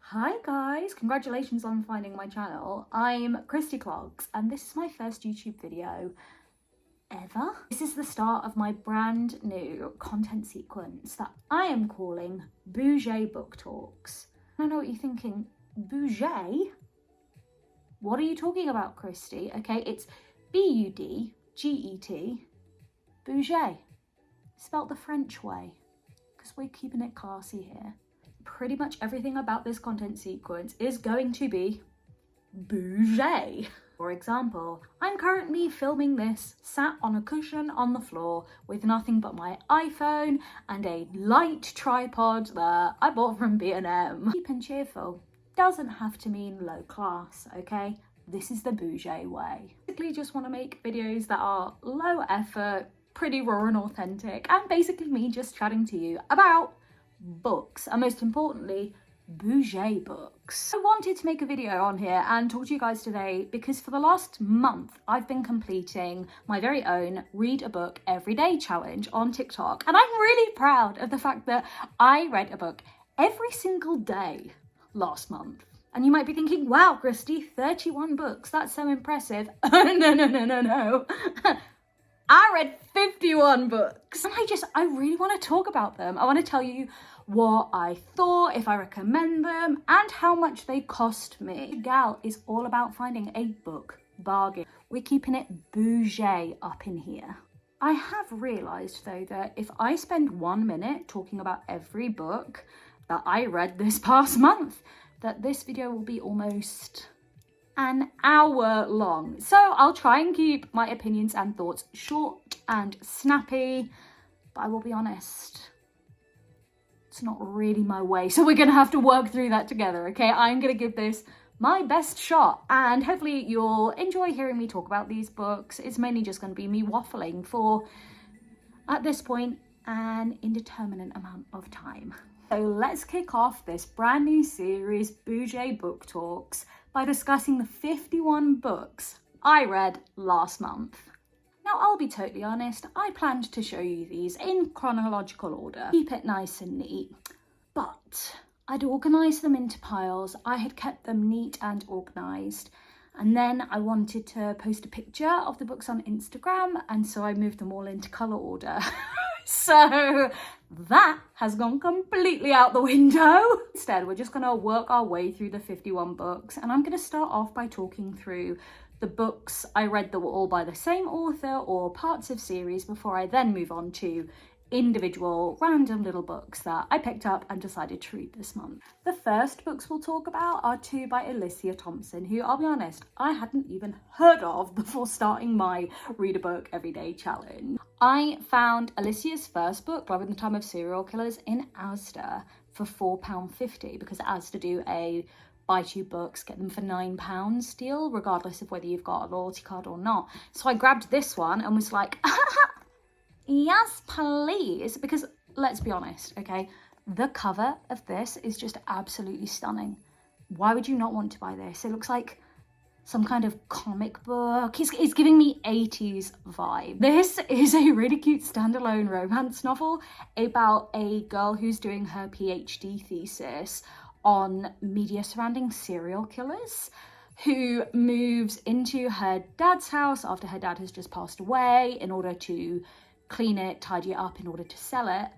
Hi guys, congratulations on finding my channel. I'm Christy Clogs and this is my first YouTube video ever. This is the start of my brand new content sequence that I am calling Bouget Book Talks. I know what you're thinking, Bouget? What are you talking about, Christy? Okay, it's B-U-D-G-E-T, Bouget, spelt the French way, because we're keeping it classy here. Pretty much everything about this content sequence is going to be bougie. For example, I'm currently filming this sat on a cushion on the floor with nothing but my iPhone and a light tripod that I bought from B&M. Cheap and cheerful doesn't have to mean low class, okay? This is the bougie way. Basically just want to make videos that are low effort, pretty raw and authentic, and basically me just chatting to you about books, and most importantly, bougie books. I wanted to make a video on here and talk to you guys today because for the last month I've been completing my very own read a book every day challenge on TikTok, and I'm really proud of the fact that I read a book every single day last month. And you might be thinking, wow, Christy, 31 books, that's so impressive. No. I read 51 books. And I really want to talk about them. I want to tell you what I thought, if I recommend them, and how much they cost me. Gal is all about finding a book bargain. We're keeping it bougie up in here. I have realised though that if I spend 1 minute talking about every book that I read this past month, that this video will be almost an hour long. So I'll try and keep my opinions and thoughts short and snappy, but I will be honest, it's not really my way. So we're gonna have to work through that together, okay? I'm gonna give this my best shot and hopefully you'll enjoy hearing me talk about these books. It's mainly just gonna be me waffling for, at this point, an indeterminate amount of time. So let's kick off this brand new series, Bouget Book Talks, by discussing the 51 books I read last month. Now, I'll be totally honest, I planned to show you these in chronological order, keep it nice and neat, but I'd organised them into piles. I had kept them neat and organised, and then I wanted to post a picture of the books on Instagram, and so I moved them all into colour order. So that has gone completely out the window. Instead, we're just going to work our way through the 51 books, and I'm going to start off by talking through the books I read that were all by the same author or parts of series before I then move on to individual random little books that I picked up and decided to read this month. The first books we'll talk about are two by Alicia Thompson, who, I'll be honest, I hadn't even heard of before starting my read a book everyday challenge. I found Alicia's first book, Love in the Time of Serial Killers, in Asda for £4.50 because Asda do a buy two books, get them for £9 deal, regardless of whether you've got a loyalty card or not. So I grabbed this one and was like, yes, please, because let's be honest, okay, the cover of this is just absolutely stunning. Why would you not want to buy this? It looks like some kind of comic book. It's giving me 80s vibe. This is a really cute standalone romance novel about a girl who's doing her PhD thesis on media surrounding serial killers, who moves into her dad's house after her dad has just passed away in order to clean it, tidy it up in order to sell it,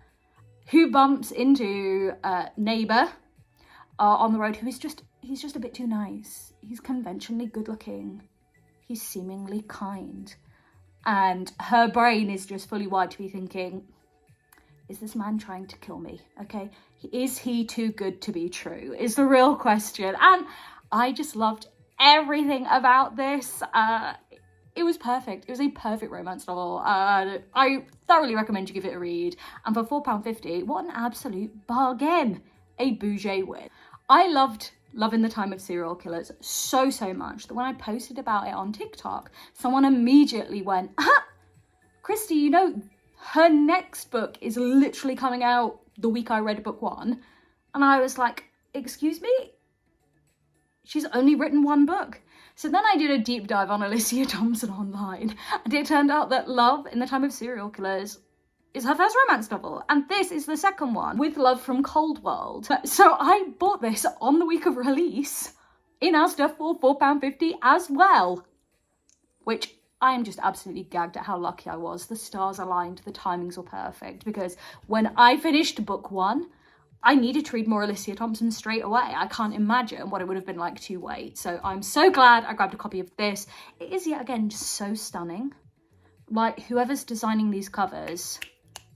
who bumps into a neighbour on the road who is he's just a bit too nice. He's conventionally good looking. He's seemingly kind. And her brain is just fully wired to be thinking, is this man trying to kill me? Okay, is he too good to be true? Is the real question. And I just loved everything about this. It was perfect. It was a perfect romance novel. I thoroughly recommend you give it a read. And for £4.50, what an absolute bargain. A bougie win. I loved Love in the Time of Serial Killers so much that when I posted about it on TikTok, someone immediately went, Christy, you know, her next book is literally coming out the week I read book one. And I was like, excuse me? She's only written one book. So then I did a deep dive on Alicia Thompson online, and it turned out that Love in the Time of Serial Killers is her first romance novel, and this is the second one, With Love from Cold World. So I bought this on the week of release in Asda for £4.50 as well, which I am just absolutely gagged at how lucky I was. The stars aligned, the timings were perfect, because when I finished book one, I needed to read more Alicia Thompson straight away. I can't imagine what it would have been like to wait. So I'm so glad I grabbed a copy of this. It is yet again just so stunning. Like, whoever's designing these covers,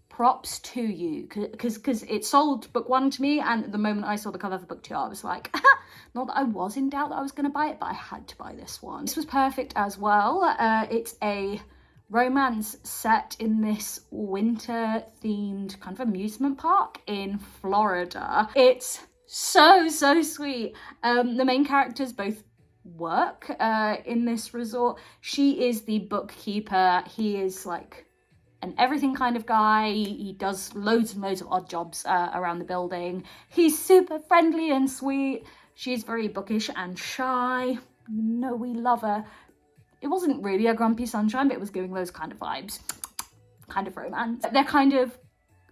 props to you, because it sold book one to me, and the moment I saw the cover for book two, I was like, not that I was in doubt that I was going to buy it, but I had to buy this one. This was perfect as well. It's a romance set in this winter themed kind of amusement park in Florida. It's so sweet. The main characters both work in this resort. She is the bookkeeper. He is like an everything kind of guy. He does loads and loads of odd jobs around the building. He's super friendly and sweet. She's very bookish and shy. You know, we love her. It wasn't really a grumpy sunshine, but it was giving those kind of vibes, kind of romance. They kind of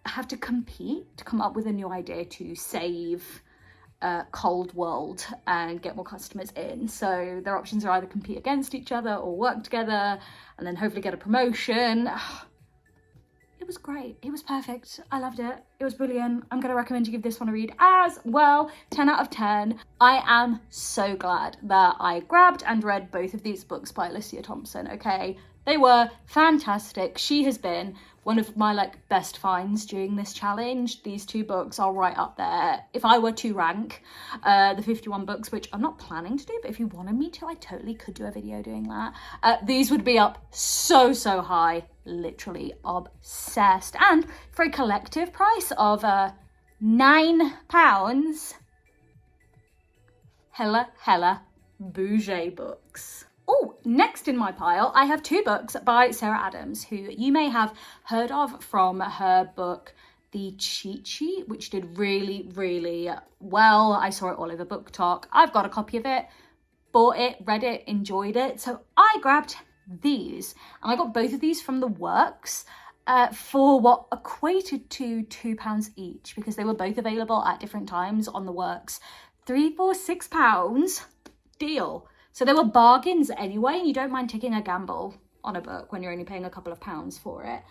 have to compete to come up with a new idea to save Cold World and get more customers in. So their options are either compete against each other or work together and then hopefully get a promotion. It was great. It was perfect. I loved it. It was brilliant. I'm going to recommend you give this one a read as well. 10 out of 10. I am so glad that I grabbed and read both of these books by Alicia Thompson, okay? They were fantastic. She has been one of my like best finds during this challenge. These two books are right up there. If I were to rank the 51 books, which I'm not planning to do, but if you wanted me to, I totally could do a video doing that. These would be up so high, literally obsessed. And for a collective price of £9, hella bougie books. Oh, next in my pile, I have two books by Sarah Adams, who you may have heard of from her book, The Cheat Sheet, which did really well. I saw it all over BookTok. I've got a copy of it, bought it, read it, enjoyed it. So I grabbed these, and I got both of these from the works for what equated to £2 each, because they were both available at different times on the works. £3, £4, £6 deal. So they were bargains anyway, and you don't mind taking a gamble on a book when you're only paying a couple of pounds for it.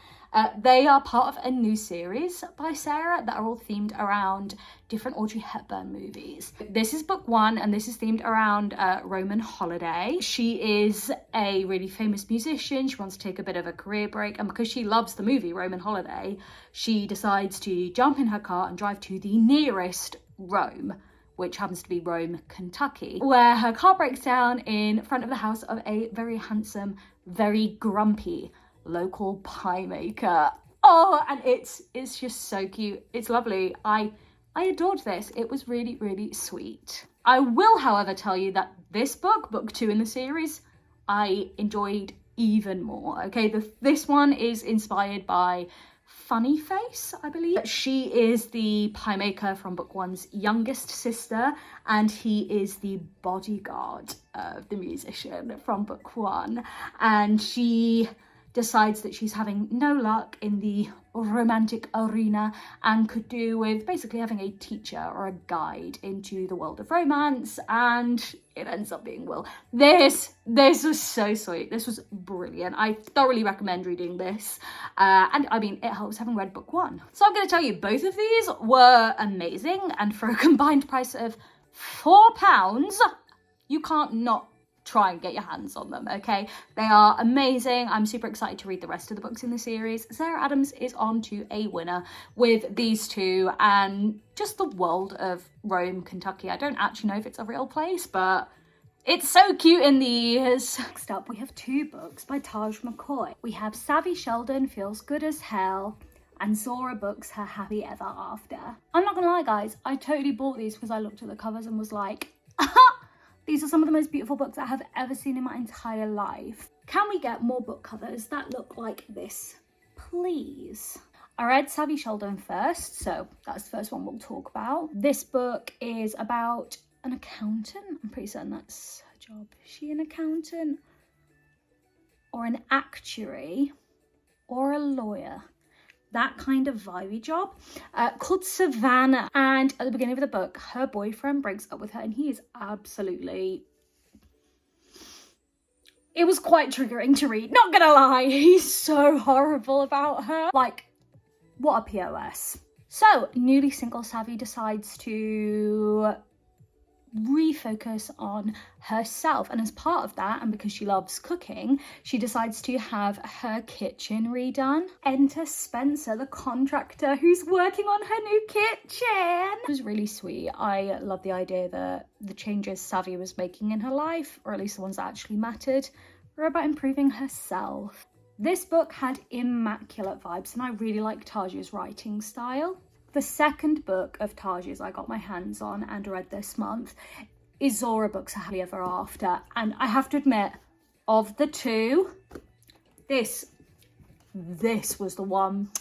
They are part of a new series by Sarah that are all themed around different Audrey Hepburn movies. This is book one, and this is themed around Roman Holiday. She is a really famous musician. She wants to take a bit of a career break, and because she loves the movie Roman Holiday, she decides to jump in her car and drive to the nearest Rome, which happens to be Rome, Kentucky, where her car breaks down in front of the house of a very handsome, very grumpy local pie maker. Oh, and it's just so cute. It's lovely. I adored this. It was really sweet. I will, however, tell you that this book, book two in the series, I enjoyed even more. Okay, this one is inspired by Funny Face, I believe. She is the pie maker from book one's youngest sister, and he is the bodyguard of the musician from book one. And she decides that she's having no luck in the romantic arena and could do with basically having a teacher or a guide into the world of romance, and it ends up being Will. This was so sweet. This was brilliant. I thoroughly recommend reading this, and I mean, it helps having read book one. So I'm going to tell you, both of these were amazing, and for a combined price of £4, you can't not try and get your hands on them, okay? They are amazing. I'm super excited to read the rest of the books in the series. Sarah Adams is on to a winner with these two, and just the world of Rome, Kentucky. I don't actually know if it's a real place, but it's so cute in these. Next up, we have two books by Taj McCoy. We have Savvy Sheldon Feels Good as Hell, and Zora Books Her Happy Ever After. I'm not gonna lie, guys, I totally bought these because I looked at the covers and was like, these are some of the most beautiful books I have ever seen in my entire life. Can we get more book covers that look like this, please? I read Savvy Sheldon first, so that's the first one we'll talk about. This book is about an accountant. I'm pretty certain that's her job. Is she an accountant? Or an actuary? Or a lawyer? that kind of vibey job, called Savannah. And at the beginning of the book, her boyfriend breaks up with her and he is absolutely... It was quite triggering to read, not gonna lie. He's so horrible about her. Like, what a POS. So, newly single Savvy decides to refocus on herself, and as part of that, and because she loves cooking, she decides to have her kitchen redone. Enter Spencer, the contractor, who's working on her new kitchen. It was really sweet. I love the idea that the changes Savvy was making in her life, or at least the ones that actually mattered, were about improving herself. This book had immaculate vibes, and I really like Taj's writing style. The second book of Taj's I got my hands on and read this month is Zora Books A Happily Ever After. And I have to admit, of the two, this was the one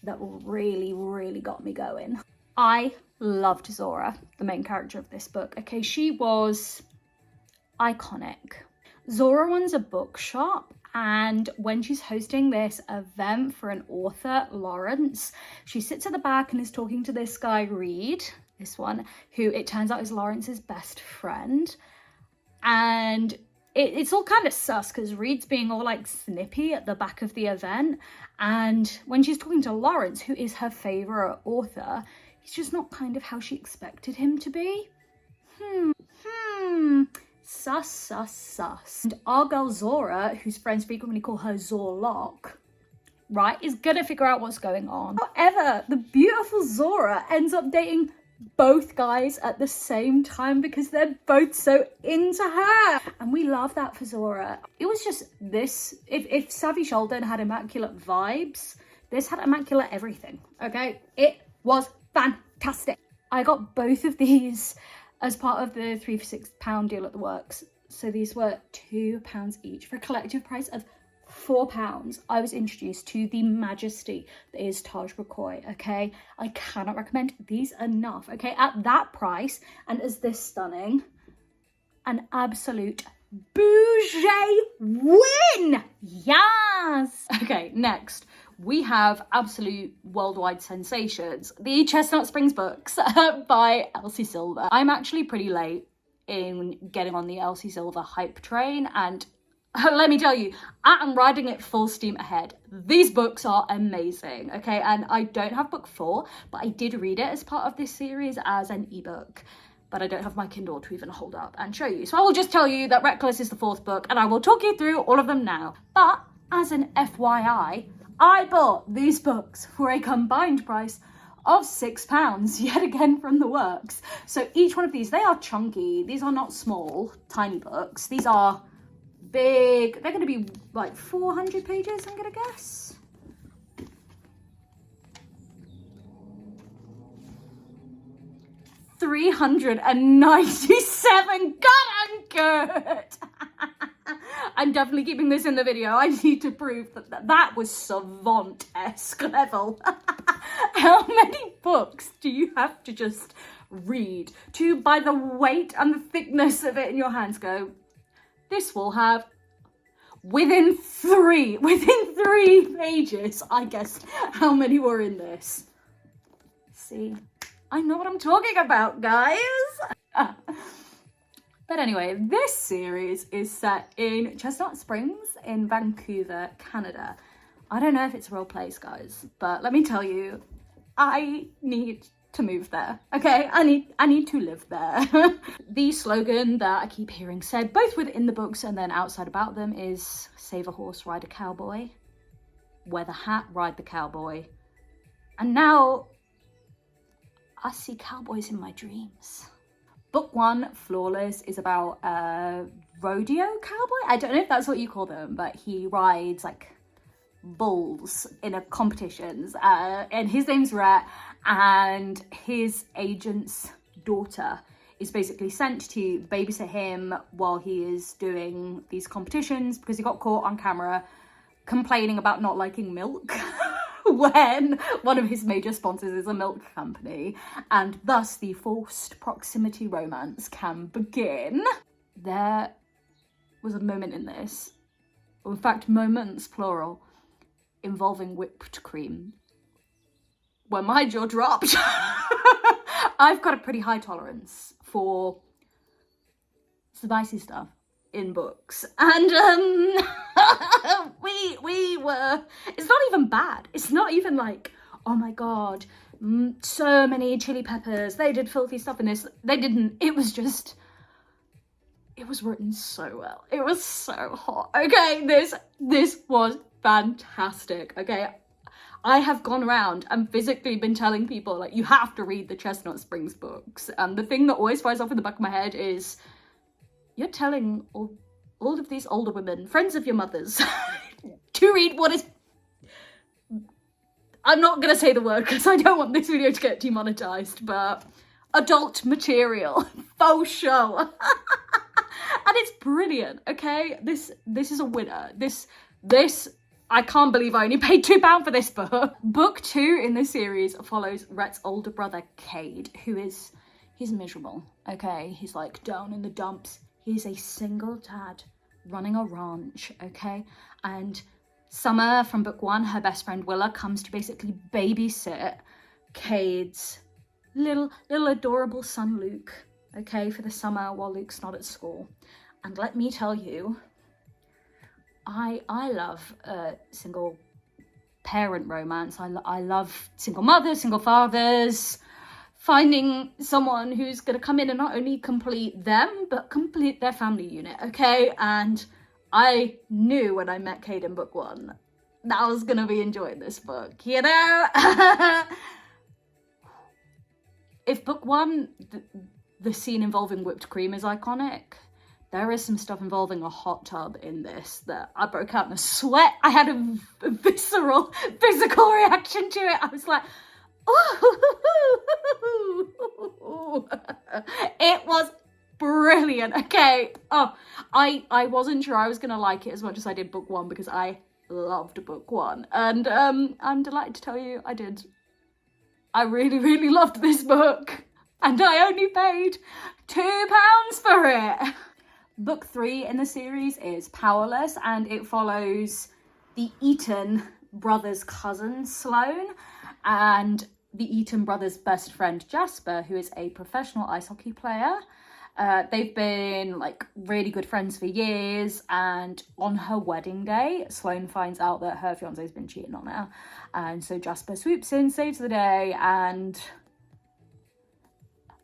that really, really got me going. I loved Zora, the main character of this book. Okay, she was iconic. Zora runs a bookshop, and when she's hosting this event for an author, Lawrence, she sits at the back and is talking to this guy, Reed, this one, who it turns out is Lawrence's best friend. And it's all kind of sus because Reed's being all like snippy at the back of the event. And when she's talking to Lawrence, who is her favourite author, he's just not kind of how she expected him to be. Sus. And our girl Zora, whose friends frequently call her Zorlock, right, is gonna figure out what's going on. However, the beautiful Zora ends up dating both guys at the same time because they're both so into her. And we love that for Zora. It was just this, if Savvy Sheldon had immaculate vibes, this had immaculate everything, okay? It was fantastic. I got both of these as part of the 3 for £6 deal at the works. So these were £2 each for a collective price of £4. I was introduced to the majesty that is Taj McCoy, okay? I cannot recommend these enough, okay? At that price, and as this stunning, an absolute bougie win! Yes! Okay, next. We have absolute worldwide sensations. The Chestnut Springs books by Elsie Silver. I'm actually pretty late in getting on the Elsie Silver hype train, and let me tell you, I am riding it full steam ahead. These books are amazing, okay? And I don't have book 4, but I did read it as part of this series as an ebook. But I don't have my Kindle to even hold up and show you. So I will just tell you that Reckless is the 4th book, and I will talk you through all of them now. But as an FYI, I bought these books for a combined price of £6, yet again from the works. So each one of these, they are chunky. These are not small, tiny books. These are big. They're going to be like 400 pages, I'm going to guess. $397. God, I'm good. I'm definitely keeping this in the video. I need to prove that was savant-esque level. How many books do you have to just read to, by the weight and the thickness of it in your hands, go, this will have, within three pages, I guessed how many were in this. See, I know what I'm talking about, guys. But anyway, this series is set in Chestnut Springs in Vancouver, Canada. I don't know if it's a real place, guys, but let me tell you, I need to move there, okay? I need to live there. The slogan that I keep hearing said, both within the books and then outside about them, is save a horse, ride a cowboy, wear the hat, ride the cowboy. And now I see cowboys in my dreams. Book 1, Flawless, is about a rodeo cowboy. I don't know if that's what you call them, but he rides like bulls in a competitions. And his name's Rhett, and his agent's daughter is basically sent to babysit him while he is doing these competitions because he got caught on camera complaining about not liking milk. When one of his major sponsors is a milk company, and thus the forced proximity romance can begin. There was a moment in this, or in fact moments plural, involving whipped cream, when my jaw dropped. I've got a pretty high tolerance for spicy stuff in books, and we were, it's not even bad, it's not even like, oh my god, so many chili peppers, they did filthy stuff in this. They didn't. It was just, it was written so well, it was so hot. Okay, this was fantastic. Okay, I have gone around and physically been telling people, like, you have to read the Chestnut Springs books, and the thing that always flies off in the back of my head is, you're telling all of these older women, friends of your mother's, to read what is, I'm not gonna say the word because I don't want this video to get demonetized, but adult material, faux show. And it's brilliant, okay? This is a winner. This, I can't believe I only paid £2 for this book. Book 2 in this series follows Rhett's older brother, Cade, who is, he's miserable, okay? He's like down in the dumps. He's a single dad running a ranch, okay? And Summer from book 1, her best friend Willa, comes to basically babysit Cade's little adorable son Luke, okay, for the summer while Luke's not at school. And let me tell you, I love single parent romance. I love single mothers, single fathers, finding someone who's going to come in and not only complete them, but complete their family unit, okay? And I knew when I met Cade in book 1 that I was going to be enjoying this book, you know? If book 1, the scene involving whipped cream is iconic, there is some stuff involving a hot tub in this that I broke out in a sweat. I had a visceral, physical reaction to it. I was like, ooh. It was brilliant, okay? Oh, I wasn't sure I was gonna like it as much as I did book 1 because I loved book 1, and I'm delighted to tell you I did. I really loved this book, and I only paid £2 for it. Book 3 in the series is Powerless, and it follows the Eaton brothers' cousin Sloane and the Eaton brothers' best friend Jasper, who is a professional ice hockey player. They've been like really good friends for years, and on her wedding day, Sloane finds out that her fiance's been cheating on her, and so Jasper swoops in, saves the day, and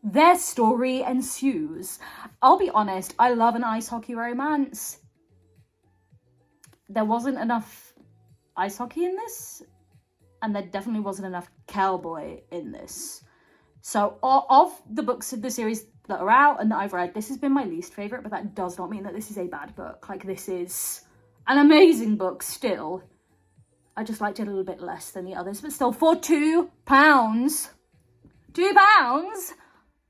their story ensues. I'll be honest, I love an ice hockey romance. There wasn't enough ice hockey in this, and there definitely wasn't enough cowboy in this. So of the books of the series that are out and that I've read, this has been my least favourite, but that does not mean that this is a bad book. Like, this is an amazing book still. I just liked it a little bit less than the others, but still, for £2, £2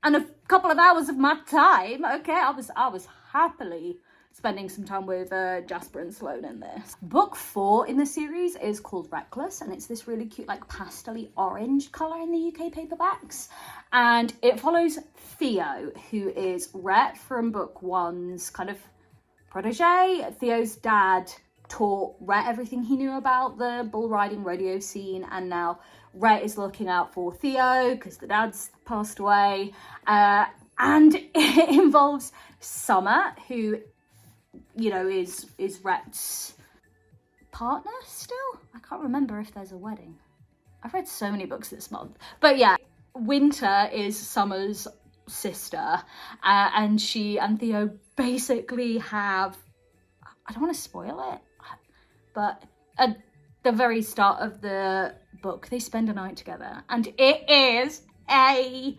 and a couple of hours of my time, okay, I was happily spending some time with Jasper and Sloane in this. Book 4 in the series is called Reckless, and it's this really cute, like, pastel-y orange colour in the UK paperbacks. And it follows Theo, who is Rhett from book 1's kind of protege. Theo's dad taught Rhett everything he knew about the bull riding rodeo scene, and now Rhett is looking out for Theo because the dad's passed away. And it involves Summer, who, you know, is Rhett's partner still? I can't remember if there's a wedding. I've read so many books this month. But yeah, Winter is Summer's sister, and she and Theo basically have, I don't want to spoil it, but at the very start of the book, they spend a night together, and it is an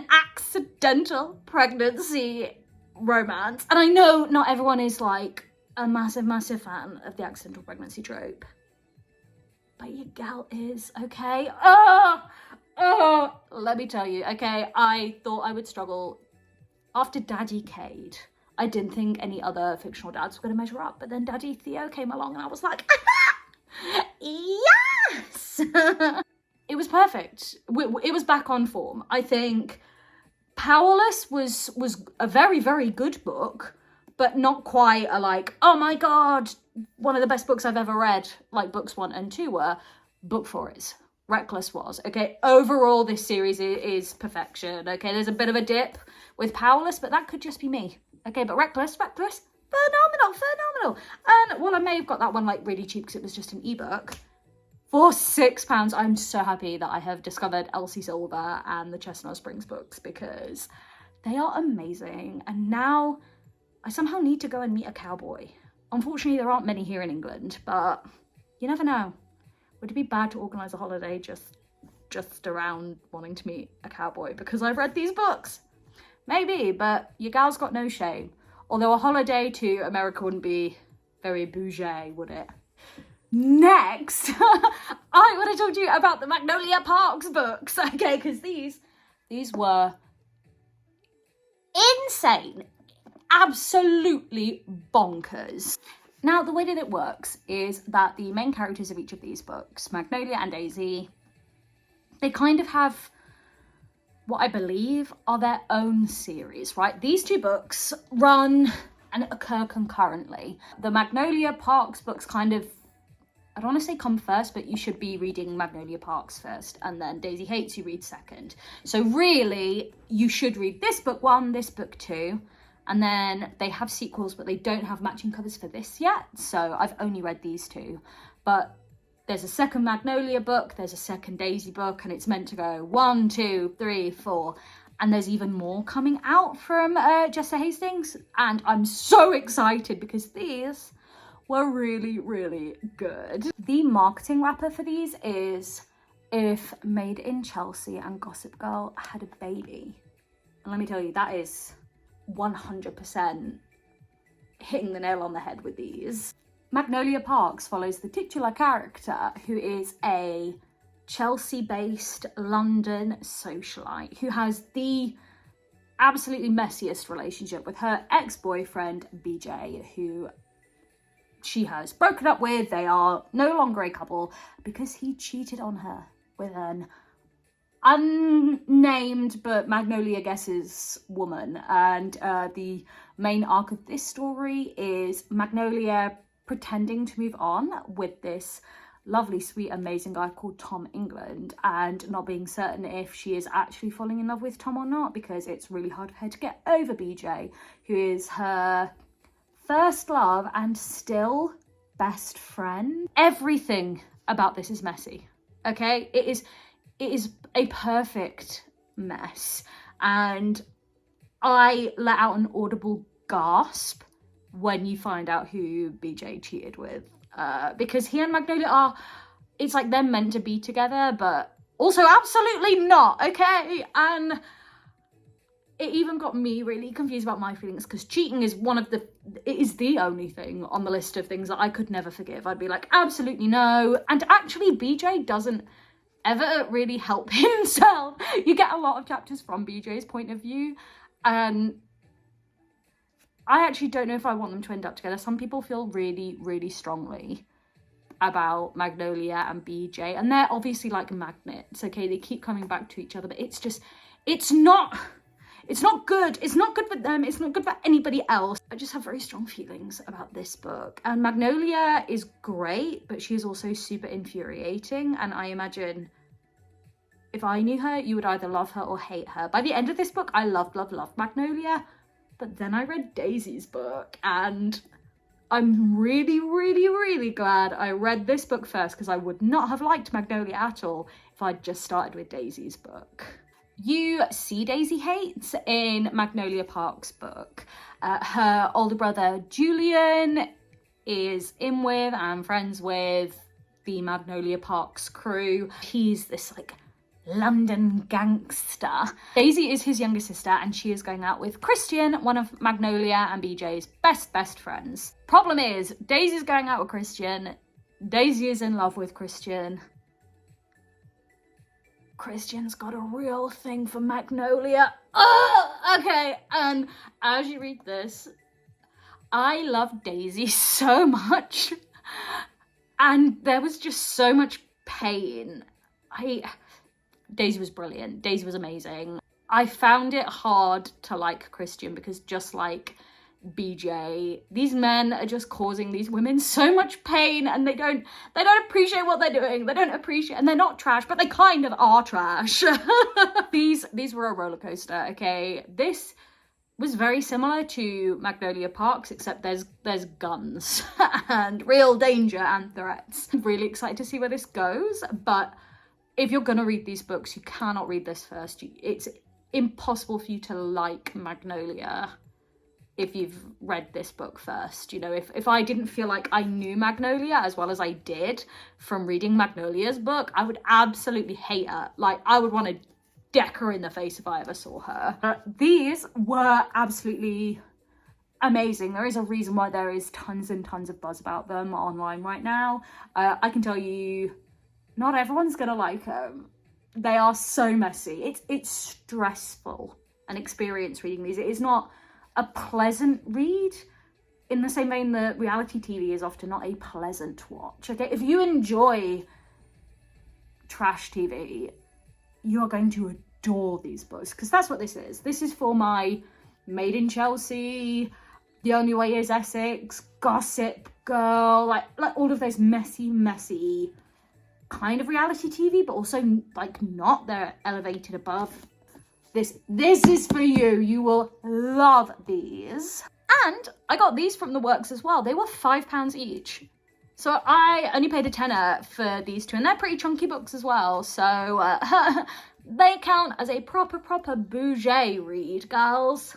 accidental pregnancy romance. And I know not everyone is like a massive fan of the accidental pregnancy trope, but your gal is, okay? Oh, let me tell you, okay, I thought I would struggle. After Daddy Cade, I didn't think any other fictional dads were going to measure up, but then Daddy Theo came along and I was like, yes! It was perfect. It was back on form. I think Powerless was a very good book, but not quite a like, oh my god, one of the best books I've ever read, like books 1 and 2 were. Book 4 is. Reckless was. Okay, overall this series is perfection. Okay, there's a bit of a dip with Powerless, but that could just be me. Okay, but Reckless, phenomenal. And well, I may have got that one like really cheap because it was just an ebook. For £6, I'm so happy that I have discovered Elsie Silver and the Chesnut Springs books because they are amazing. And now I somehow need to go and meet a cowboy. Unfortunately, there aren't many here in England, but you never know. Would it be bad to organise a holiday just around wanting to meet a cowboy because I've read these books? Maybe, but your gal's got no shame. Although a holiday to America wouldn't be very bougie, would it? Next, I want to talk to you about the Magnolia Parks books, okay? Because these were insane, absolutely bonkers. Now, the way that it works is that the main characters of each of these books, Magnolia and Daisy, they kind of have what I believe are their own series, right? These two books run and occur concurrently. The Magnolia Parks books kind of, I don't want to say come first, but you should be reading Magnolia Parks first, and then Daisy Haites you read second. So really, you should read this book 1, this book 2, and then they have sequels, but they don't have matching covers for this yet. So I've only read these 2, but there's a second Magnolia book, there's a second Daisy book, and it's meant to go 1, 2, 3, 4. And there's even more coming out from Jessa Hastings. And I'm so excited because these were really, really good. The marketing wrapper for these is if Made in Chelsea and Gossip Girl had a baby. And let me tell you, that is 100% hitting the nail on the head with these. Magnolia Parks follows the titular character, who is a Chelsea-based London socialite who has the absolutely messiest relationship with her ex-boyfriend BJ, who she has broken up with. They are no longer a couple because he cheated on her with an unnamed but Magnolia guesses woman. And the main arc of this story is Magnolia pretending to move on with this lovely, sweet, amazing guy called Tom England, and not being certain if she is actually falling in love with Tom or not, because it's really hard for her to get over BJ, who is her first love and still best friend. Everything about this is messy, okay? It is a perfect mess, and I let out an audible gasp when you find out who BJ cheated with, because he and Magnolia are, it's like they're meant to be together, but also absolutely not, okay? And it even got me really confused about my feelings, because cheating is it is the only thing on the list of things that I could never forgive. I'd be like, absolutely no. And actually BJ doesn't ever really help himself. You get a lot of chapters from BJ's point of view, and I actually don't know if I want them to end up together. Some people feel really, really strongly about Magnolia and BJ, and they're obviously like magnets, okay? They keep coming back to each other, but it's not good. It's not good for them. It's not good for anybody else. I just have very strong feelings about this book. And Magnolia is great, but she is also super infuriating. And I imagine if I knew her, you would either love her or hate her. By the end of this book, I loved Magnolia. But then I read Daisy's book, and I'm really, really, really glad I read this book first, because I would not have liked Magnolia at all if I'd just started with Daisy's book. You see Daisy Haites in Magnolia Parks' book. Her older brother Julian is in with and friends with the Magnolia Parks crew. He's this like London gangster. Daisy is his younger sister, and she is going out with Christian, one of Magnolia and BJ's best friends. Problem is, Daisy's going out with Christian. Daisy is in love with Christian. Christian's got a real thing for Magnolia. Oh, okay. And as you read this, I love Daisy so much, and there was just so much pain. Daisy was brilliant. Daisy was amazing. I found it hard to like Christian because, just like BJ. These men are just causing these women so much pain, and they don't appreciate what they're doing. They don't appreciate, and they're not trash, but they kind of are trash. These were a roller coaster, okay? This was very similar to Magnolia Parks, except there's guns and real danger and threats. I'm really excited to see where this goes, but if you're gonna read these books, you cannot read this first. It's impossible for you to like Magnolia if you've read this book first. You know, if I didn't feel like I knew Magnolia as well as I did from reading Magnolia's book, I would absolutely hate her. Like, I would want to deck her in the face if I ever saw her. These were absolutely amazing. There is a reason why there is tons and tons of buzz about them online right now. I can tell you, not everyone's gonna like them. They are so messy. It's stressful an experience reading these. It is not a pleasant read, in the same vein that reality TV is often not a pleasant watch. Okay, if you enjoy trash TV, you're going to adore these books, because that's what this is. This is for my Made in Chelsea, The Only Way is Essex, Gossip Girl, like all of those messy kind of reality TV, but also like not. They're elevated above. This is for you. You will love these. And I got these from the works as well. They were £5 each. So I only paid a tenner for these two, and they're pretty chunky books as well. So they count as a proper bougie read, girls.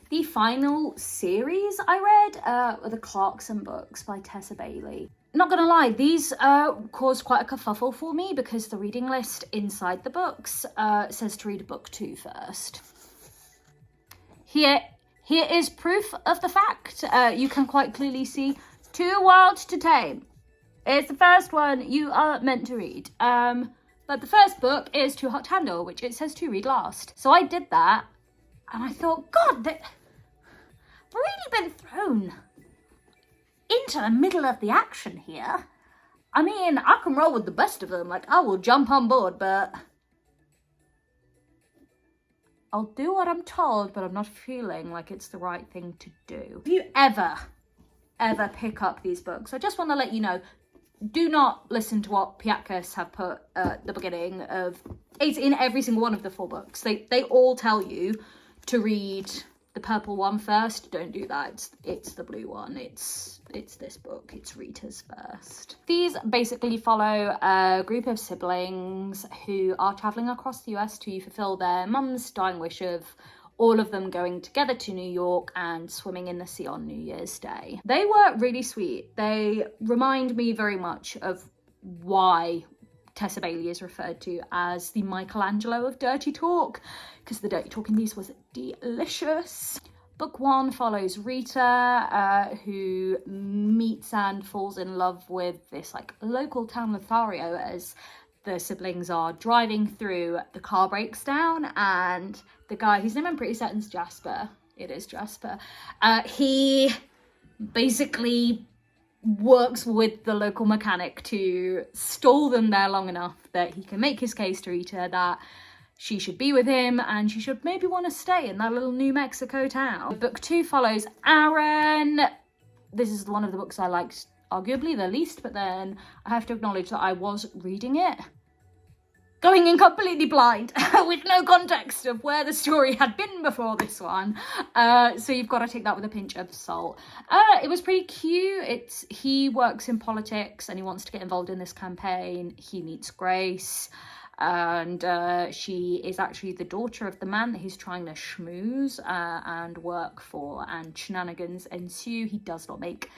The final series I read were the Clarkson books by Tessa Bailey. Not gonna lie, these caused quite a kerfuffle for me, because the reading list inside the books says to read book 2 first. Here is proof of the fact. You can quite clearly see Two Worlds to Tame. It's the first one you are meant to read. But the first book is Too Hot to Handle, which it says to read last. So I did that, and I thought, God, they've really been thrown into the middle of the action here. I mean, I can roll with the best of them. Like, I will jump on board, but I'll do what I'm told, but I'm not feeling like it's the right thing to do. If you ever pick up these books, I just want to let you know, do not listen to what Piatkes have put at the beginning of, it's in every single one of the 4 books. They all tell you to read the purple one first. Don't do that. It's the blue one. It's this book. It's Rita's first. These basically follow a group of siblings who are traveling across the US to fulfill their mum's dying wish of all of them going together to New York and swimming in the sea on New Year's Day. They were really sweet. They remind me very much of why Tessa Bailey is referred to as the Michelangelo of dirty talk, because the dirty talk in these was delicious. Book 1 follows Rita, who meets and falls in love with this like local town Lothario as the siblings are driving through. The car breaks down, and the guy whose name I'm pretty certain is Jasper. It is Jasper. He basically works with the local mechanic to stall them there long enough that he can make his case to Rita that she should be with him and she should maybe want to stay in that little New Mexico town. Book 2 follows Aaron. This is one of the books I liked arguably the least, but then I have to acknowledge that I was reading it going in completely blind with no context of where the story had been before this one. So you've got to take that with a pinch of salt. It was pretty cute. He works in politics and he wants to get involved in this campaign. He meets Grace, and she is actually the daughter of the man that he's trying to schmooze and work for, and shenanigans ensue. He does not make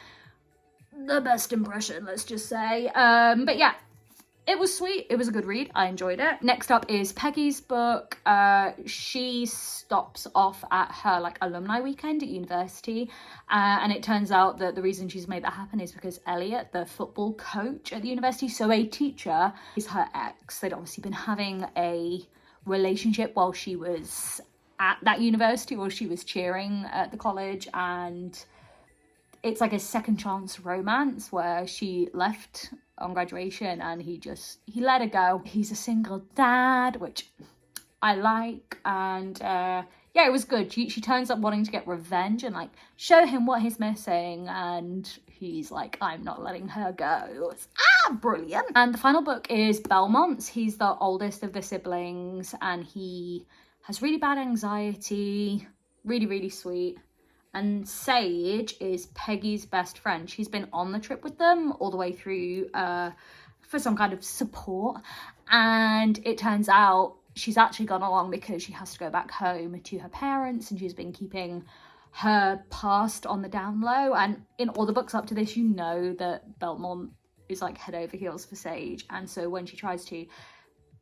the best impression, let's just say. But yeah, it was sweet. It was a good read. I enjoyed it. Next up is Peggy's book. She stops off at her like alumni weekend at university, and it turns out that the reason she's made that happen is because Elliot, the football coach at the university, so a teacher, is her ex. They'd obviously been having a relationship while she was at that university, while she was cheering at the college, and it's like a second chance romance where she left on graduation and he let her go. He's a single dad, which I like, and yeah, yeah, it was good. She turns up wanting to get revenge and like show him what he's missing, and he's like, I'm not letting her go. It's brilliant. And the final book is Belmont's. He's the oldest of the siblings, and he has really bad anxiety. Really, really sweet. And Sage is Peggy's best friend. She's been on the trip with them all the way through for some kind of support. And it turns out she's actually gone along because she has to go back home to her parents, and she's been keeping her past on the down low. And in all the books up to this, you know that Belmont is like head over heels for Sage. And so when she tries to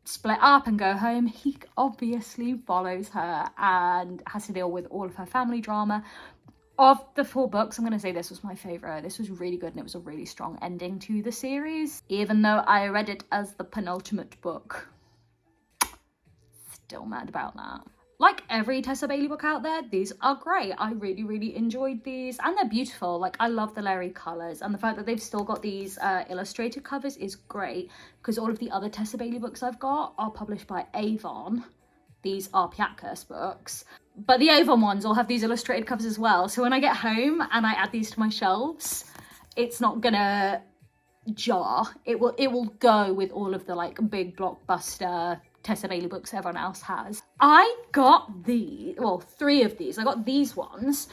split up and go home, he obviously follows her and has to deal with all of her family drama. Of the 4 books, I'm going to say this was my favourite. This was really good, and it was a really strong ending to the series. Even though I read it as the penultimate book. Still mad about that. Like every Tessa Bailey book out there, these are great. I really, really enjoyed these, and they're beautiful. Like, I love the Larry colours, and the fact that they've still got these illustrated covers is great, because all of the other Tessa Bailey books I've got are published by Avon. These are Piatkus books, but the Avon ones all have these illustrated covers as well. So when I get home and I add these to my shelves, it's not gonna jar. It will go with all of the like big blockbuster Tessa Bailey books everyone else has. I got 3 of these. I got these ones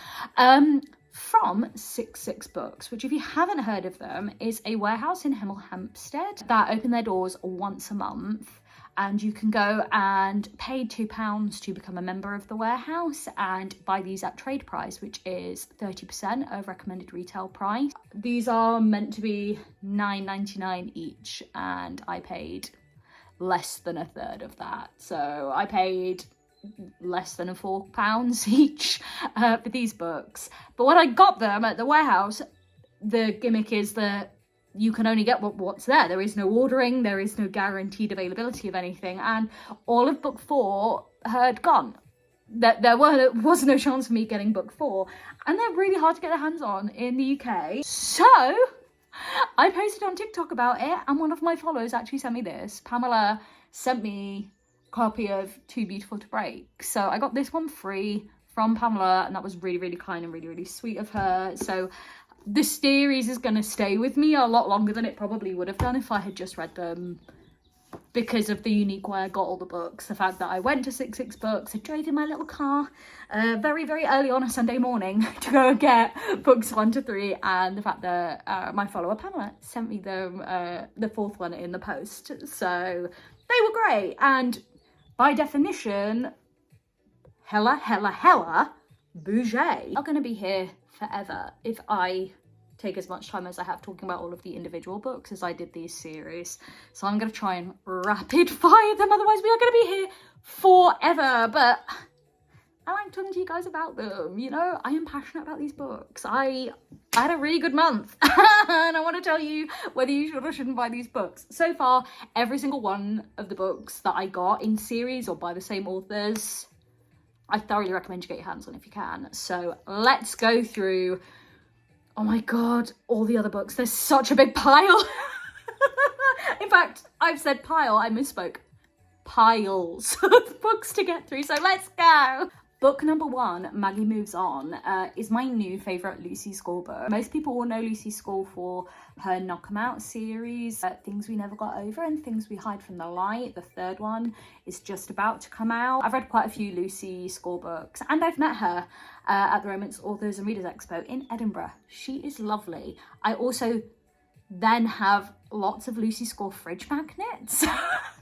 from 66 Books, which, if you haven't heard of them, is a warehouse in Hemel Hempstead that open their doors once a month. And you can go and pay £2 to become a member of the warehouse and buy these at trade price, which is 30% of recommended retail price. These are meant to be $9.99 each, and I paid less than a third of that. So I paid less than £4 each for these books. But when I got them at the warehouse, the gimmick is that you can only get what's there. There is no ordering, there is no guaranteed availability of anything, and all of book 4 had gone. There was no chance for me getting book 4, and they're really hard to get their hands on in the UK. So I posted on TikTok about it, and one of my followers actually sent me this. Pamela sent me a copy of Too Beautiful to Break. So I got this one free from Pamela, and that was really, really kind and really, really sweet of her. So the series is going to stay with me a lot longer than it probably would have done if I had just read them, because of the unique way I got all the books. The fact that I went to 66 Books, I drove in my little car very, very early on a Sunday morning to go and get books 1 to 3, and the fact that my follower Pamela sent me them, the 4th one in the post. So they were great, and by definition, hella bougie are going to be here forever if I take as much time as I have talking about all of the individual books as I did these series. So I'm going to try and rapid fire them, otherwise we are going to be here forever. But I like talking to you guys about them, you know? I am passionate about these books. I had a really good month and I want to tell you whether you should or shouldn't buy these books. So far, every single one of the books that I got in series or by the same authors, I thoroughly recommend you get your hands on if you can. So let's go through, oh my god, all the other books. There's such a big pile. In fact, I've said pile, I misspoke. Piles of books to get through, so let's go. Book number 1, Maggie Moves On, is my new favourite Lucy Score book. Most people will know Lucy Score for her Knock 'Em Out series, Things We Never Got Over and Things We Hide from the Light. The 3rd one is just about to come out. I've read quite a few Lucy Score books, and I've met her at the Romance Authors and Readers Expo in Edinburgh. She is lovely. I also then have lots of Lucy Score fridge magnets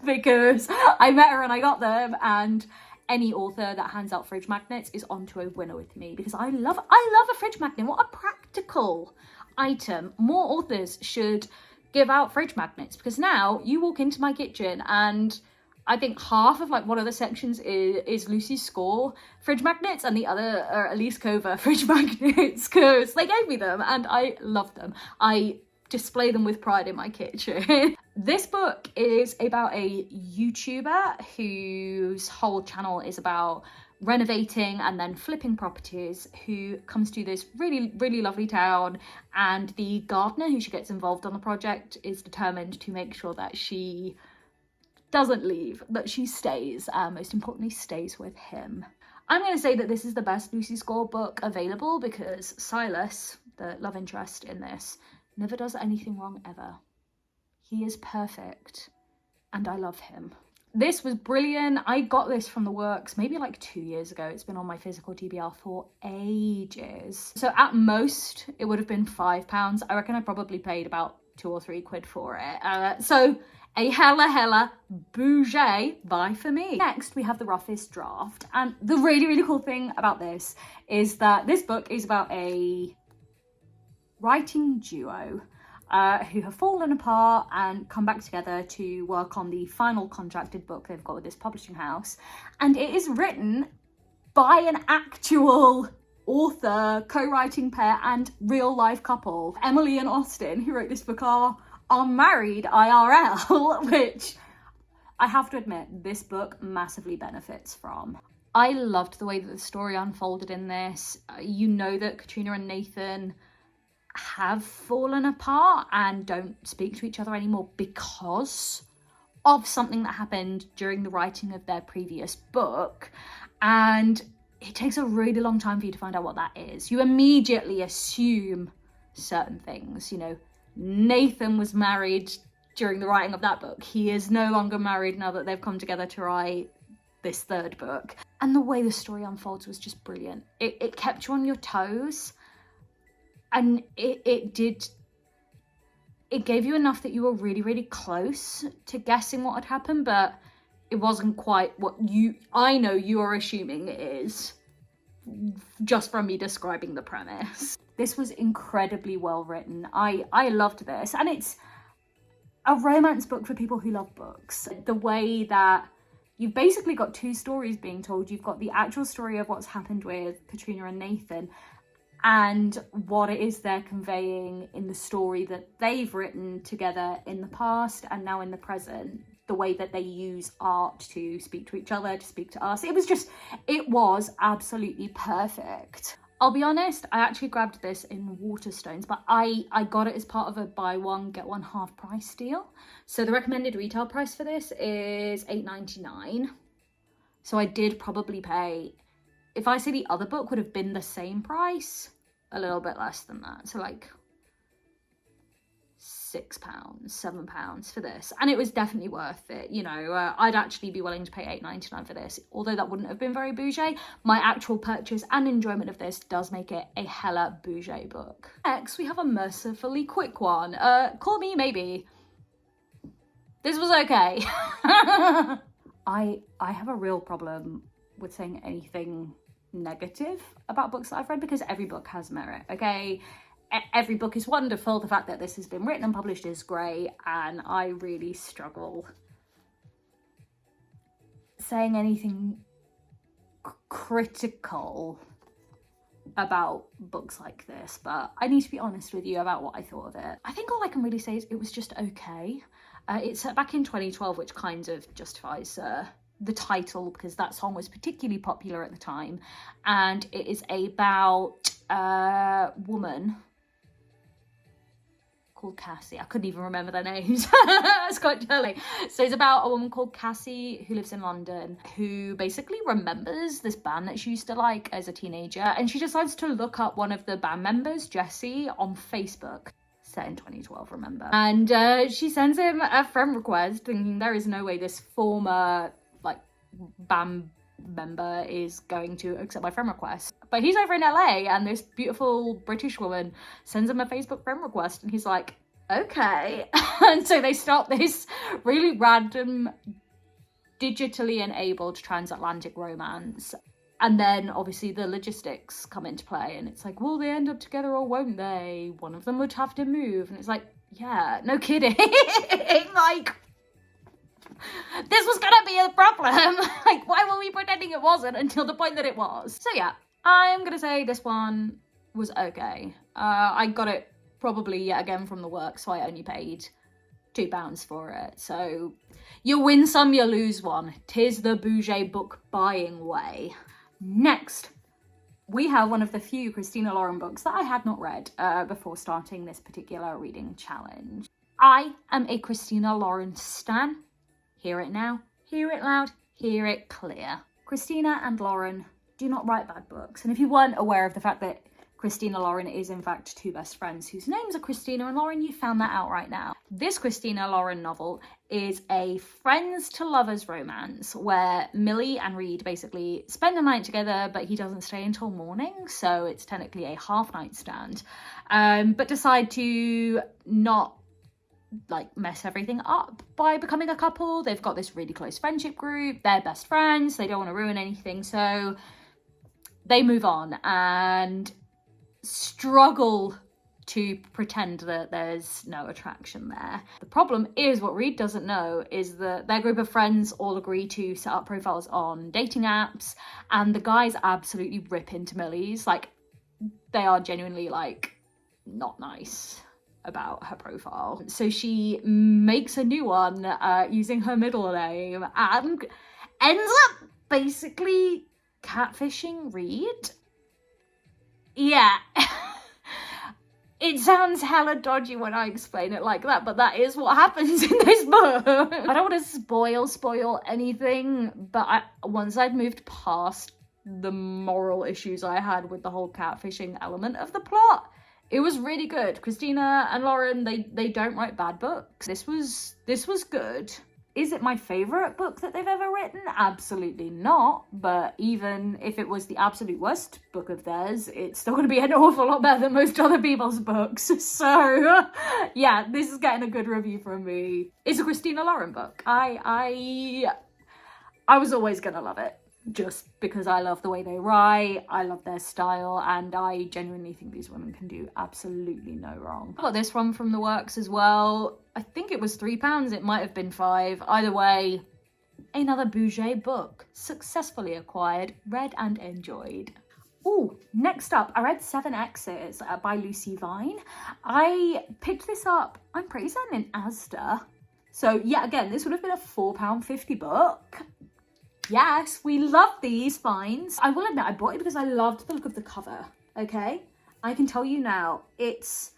because I met her and I got them, and any author that hands out fridge magnets is onto a winner with me, because I love a fridge magnet. What a practical item. More authors should give out fridge magnets, because now you walk into my kitchen and I think half of like one of the sections is Lucy Score fridge magnets and the other are Elise Cover fridge magnets, because they gave me them and I love them. I display them with pride in my kitchen. This book is about a YouTuber whose whole channel is about renovating and then flipping properties, who comes to this really, really lovely town, and the gardener who she gets involved on the project is determined to make sure that she doesn't leave, that she stays, most importantly stays with him. I'm going to say that this is the best Lucy Score book available because Silas, the love interest in this, never does anything wrong ever. He is perfect and I love him. This was brilliant. I got this from the works maybe like 2 years ago. It's been on my physical TBR for ages. So at most it would have been £5. I reckon I probably paid about 2 or 3 quid for it. So a hella bougie buy for me. Next, we have the Roughest draft. And the really cool thing about this is that this book is about a writing duo who have fallen apart and come back together to work on the final contracted book they've got with this publishing house. And it is written by an actual author, co-writing pair and real life couple. Emily and Austin, who wrote this book, are married IRL, which I have to admit, this book massively benefits from. I loved the way that the story unfolded in this. You know that Katrina and Nathan have fallen apart and don't speak to each other anymore because of something that happened during the writing of their previous book. And it takes a really long time for you to find out what that is. You immediately assume certain things. You know, Nathan was married during the writing of that book. He is no longer married now that they've come together to write this third book. And the way the story unfolds was just brilliant. It kept you on your toes. And it gave you enough that you were really close to guessing what had happened, but it wasn't quite what I know you are assuming it is, just from me describing the premise. This was incredibly well written. I loved this, and it's a romance book for people who love books. The way that you've basically got 2 stories being told. You've got the actual story of what's happened with Katrina and Nathan, and what it is they're conveying in the story that they've written together in the past and now in the present, the way that they use art to speak to each other, to speak to us. It was absolutely perfect. I'll be honest, I actually grabbed this in Waterstones, but I got it as part of a buy one, get one half price deal. So the recommended retail price for this is $8.99. So I did probably pay, if I say the other book would have been the same price, a little bit less than that. So like £6, £7 for this. And it was definitely worth it. You know, I'd actually be willing to pay $8.99 for this. Although that wouldn't have been very bougie, my actual purchase and enjoyment of this does make it a hella bougie book. Next, we have a mercifully quick one. Call me maybe. This was okay. I have a real problem with saying anything negative about books that I've read because every book has merit, okay? Every book is wonderful. The fact that this has been written and published is great, and I really struggle saying anything critical about books like this, but I need to be honest with you about what I thought of it. I think all I can really say is it was just okay. It's back in 2012, which kind of justifies the title because that song was particularly popular at the time, and it is about a woman called Cassie. I couldn't even remember their names. It's quite telling. So it's about a woman called Cassie who lives in London, who basically remembers this band that she used to like as a teenager, and she decides to look up one of the band members, Jesse, on Facebook. Set in 2012, remember? And she sends him a friend request, thinking there is no way this former band member is going to accept my friend request. But he's over in LA, and this beautiful British woman sends him a Facebook friend request, and he's like, okay. And so they start this really random, digitally enabled transatlantic romance. And then obviously the logistics come into play, and it's like, will they end up together or won't they? One of them would have to move. And it's like, yeah, no kidding. Like, this was gonna be a problem. Like, why were we pretending it wasn't until the point that it was? So yeah, I'm gonna say this one was okay. I got it probably yet again from the work, so I only paid £2 for it. So you win some, you lose one. 'Tis the bougie book buying way. Next, we have one of the few Christina Lauren books that I had not read before starting this particular reading challenge. I am a Christina Lauren stan. Hear it now, hear it loud, hear it clear. Christina and Lauren, do not write bad books. And if you weren't aware of the fact that Christina Lauren is in fact two best friends whose names are Christina and Lauren, you found that out right now. This Christina Lauren novel is a friends to lovers romance where Millie and Reed basically spend a night together, but he doesn't stay until morning, so it's technically a half night stand, but decide to not like mess everything up by becoming a couple. They've got this really close friendship group, they're best friends, they don't want to ruin anything, so they move on and struggle to pretend that there's no attraction there. The problem is, what Reed doesn't know is that their group of friends all agree to set up profiles on dating apps, and the guys absolutely rip into Millie's. Like, they are genuinely like not nice about her profile. So she makes a new one using her middle name and ends up basically catfishing Reed. Yeah. It sounds hella dodgy when I explain it like that, but that is what happens in this book. I don't want to spoil anything, but once I'd moved past the moral issues I had with the whole catfishing element of the plot, it was really good. Christina and Lauren, they don't write bad books. This was good. Is it my favourite book that they've ever written? Absolutely not. But even if it was the absolute worst book of theirs, it's still going to be an awful lot better than most other people's books. So, yeah, this is getting a good review from me. It's a Christina Lauren book. I was always going to love it. Just because I love the way they write, I love their style, and I genuinely think these women can do absolutely no wrong. I got this one from the works as well. I think it was £3, it might have been £5. Either way, another Bouget book. Successfully acquired, read and enjoyed. Ooh, next up, I read 7 Exes by Lucy Vine. I picked this up, I'm pretty certain, in Asda. So yeah, again, this would have been a £4.50 book. Yes, we love these finds. I will admit, I bought it because I loved the look of the cover, okay? I can tell you now, it's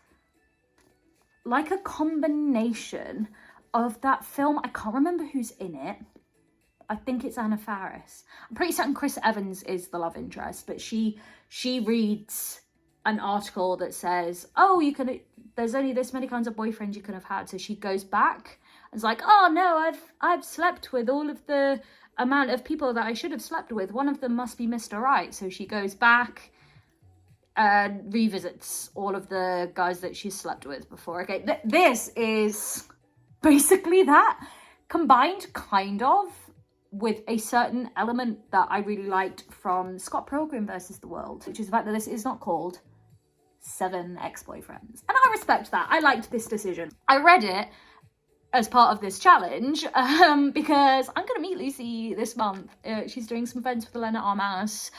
like a combination of that film. I can't remember who's in it. I think it's Anna Faris. I'm pretty certain Chris Evans is the love interest, but she reads an article that says, oh, there's only this many kinds of boyfriends you could have had. So she goes back and is like, oh no, I've slept with all of the amount of people that I should have slept with. One of them must be Mr. Right. So she goes back and revisits all of the guys that she's slept with before. Okay, this is basically that, combined kind of with a certain element that I really liked from Scott Pilgrim versus the World, which is the fact that this is not called 7 Ex-Boyfriends. And I respect that. I liked this decision. I read it as part of this challenge because I'm going to meet Lucy this month. She's doing some events with Elena Armas.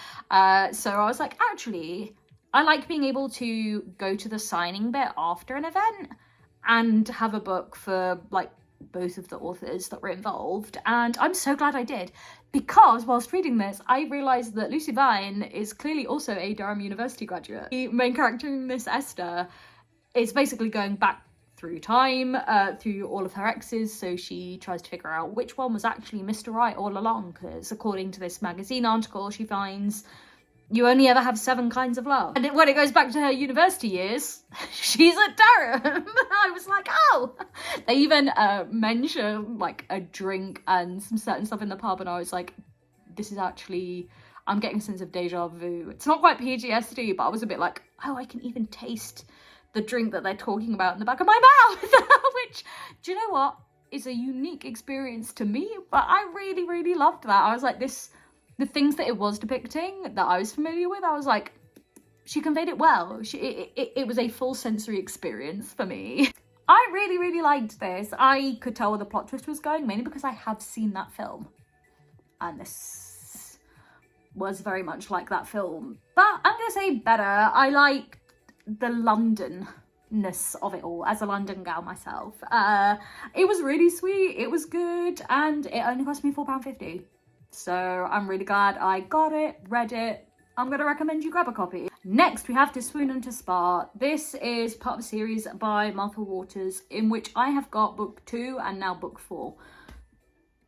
So I was like, actually, I like being able to go to the signing bit after an event and have a book for like both of the authors that were involved. And I'm so glad I did, because whilst reading this, I realised that Lucy Vine is clearly also a Durham University graduate. The main character in this, Esther, is basically going back through time, through all of her exes, so she tries to figure out which one was actually Mr. Right all along, because according to this magazine article, she finds you only ever have 7 kinds of love. And when it goes back to her university years, she's at Durham. I was like, oh! They even mention like a drink and some certain stuff in the pub, and I was like, this is actually, I'm getting a sense of deja vu. It's not quite PTSD, but I was a bit like, oh, I can even taste the drink that they're talking about in the back of my mouth. Which, do you know what, is a unique experience to me, but I really, really loved that. I was like, the things that it was depicting that I was familiar with, I was like, she conveyed it well. It was a full sensory experience for me. I really, really liked this. I could tell where the plot twist was going, mainly because I have seen that film. And this was very much like that film. But I'm going to say better. I liked the London-ness of it all, as a London gal myself. It was really sweet, it was good, and it only cost me £4.50. So I'm really glad I got it, read it. I'm going to recommend you grab a copy. Next, we have To Swoon and To Spar. This is part of a series by Martha Waters, in which I have got book 2 and now book 4.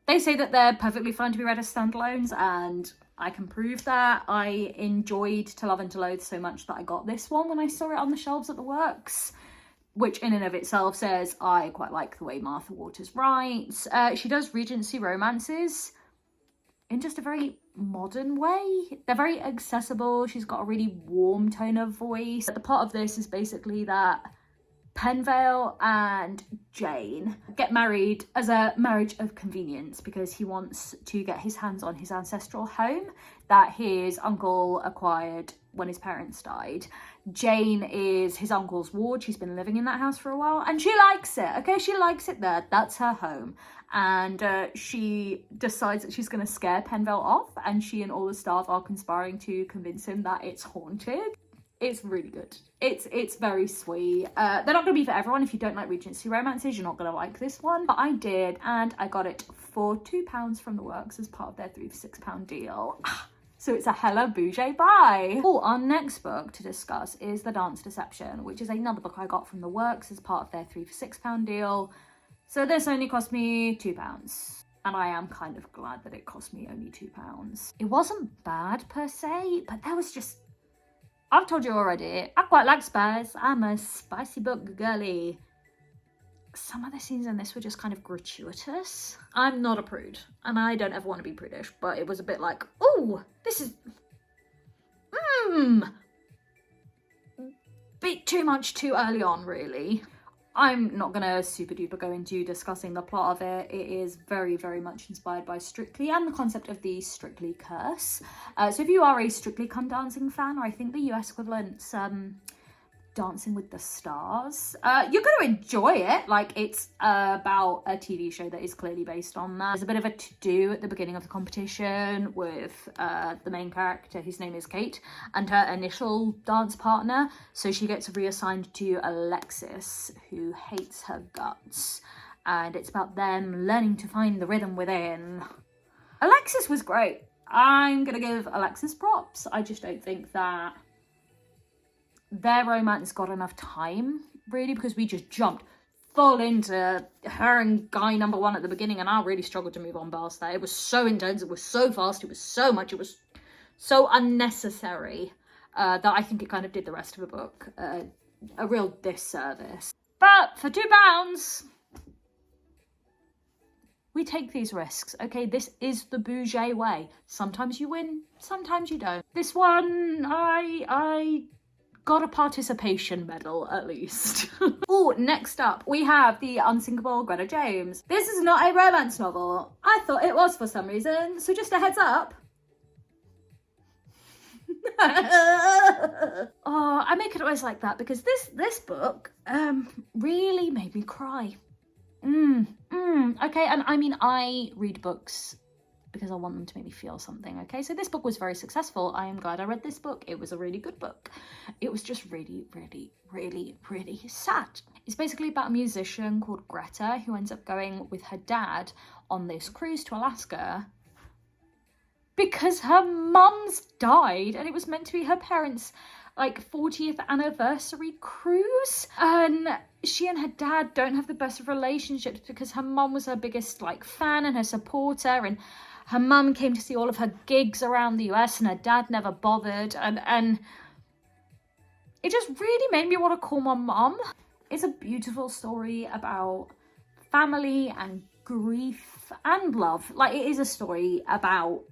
They say that they're perfectly fine to be read as standalones, and I can prove that. I enjoyed To Love and to Loathe so much that I got this one when I saw it on the shelves at the works, which in and of itself says I quite like the way Martha Waters writes. She does Regency romances in just a very modern way. They're very accessible. She's got a really warm tone of voice. The plot of this is basically that Penvale and Jane get married as a marriage of convenience because he wants to get his hands on his ancestral home that his uncle acquired when his parents died. Jane is his uncle's ward. She's been living in that house for a while and she likes it. Okay, she likes it there. That's her home. And she decides that she's going to scare Penvale off, and she and all the staff are conspiring to convince him that it's haunted. It's really good. It's very sweet. They're not going to be for everyone. If you don't like Regency romances, you're not going to like this one. But I did, and I got it for £2 from the works as part of their 3 for £6 deal. So it's a hella bougie buy. Oh, our next book to discuss is The Dance Deception, which is another book I got from the works as part of their 3 for £6 deal. So this only cost me £2. And I am kind of glad that it cost me only £2. It wasn't bad per se, but there was just... I've told you already, I quite like spice. I'm a spicy book girly. Some of the scenes in this were just kind of gratuitous. I'm not a prude, and I don't ever want to be prudish, but it was a bit like, oh, this is... bit too much too early on, really. I'm not gonna super duper go into discussing the plot of it. It is very, very much inspired by Strictly and the concept of the Strictly curse. So if you are a Strictly Come Dancing fan, or I think the US equivalent's Dancing with the Stars, you're going to enjoy it. Like, it's about a TV show that is clearly based on that. There's a bit of a to-do at the beginning of the competition with the main character, whose name is Kate, and her initial dance partner. So she gets reassigned to Alexis, who hates her guts. And it's about them learning to find the rhythm within. Alexis was great. I'm going to give Alexis props. I just don't think that their romance got enough time, really, because we just jumped full into her and guy number one at the beginning, and I really struggled to move on past that. It was so intense, it was so fast, it was so much, it was so unnecessary that I think it kind of did the rest of the book a real disservice. But for £2, we take these risks, okay? This is the bougie way. Sometimes you win, sometimes you don't. This one, I got a participation medal, at least. Oh, next up, we have the Unsinkable Greta James. This is not a romance novel. I thought it was for some reason, so just a heads up. Oh, I make it always like that because this book really made me cry. Okay, and I mean, I read books because I want them to make me feel something, okay? So this book was very successful. I am glad I read this book. It was a really good book. It was just really, really, really, really sad. It's basically about a musician called Greta who ends up going with her dad on this cruise to Alaska because her mum's died and it was meant to be her parents' like 40th anniversary cruise, and she and her dad don't have the best of relationships because her mum was her biggest like fan and her supporter, and her mum came to see all of her gigs around the US and her dad never bothered, and it just really made me want to call my mum. It's a beautiful story about family and grief and love. Like, it is a story about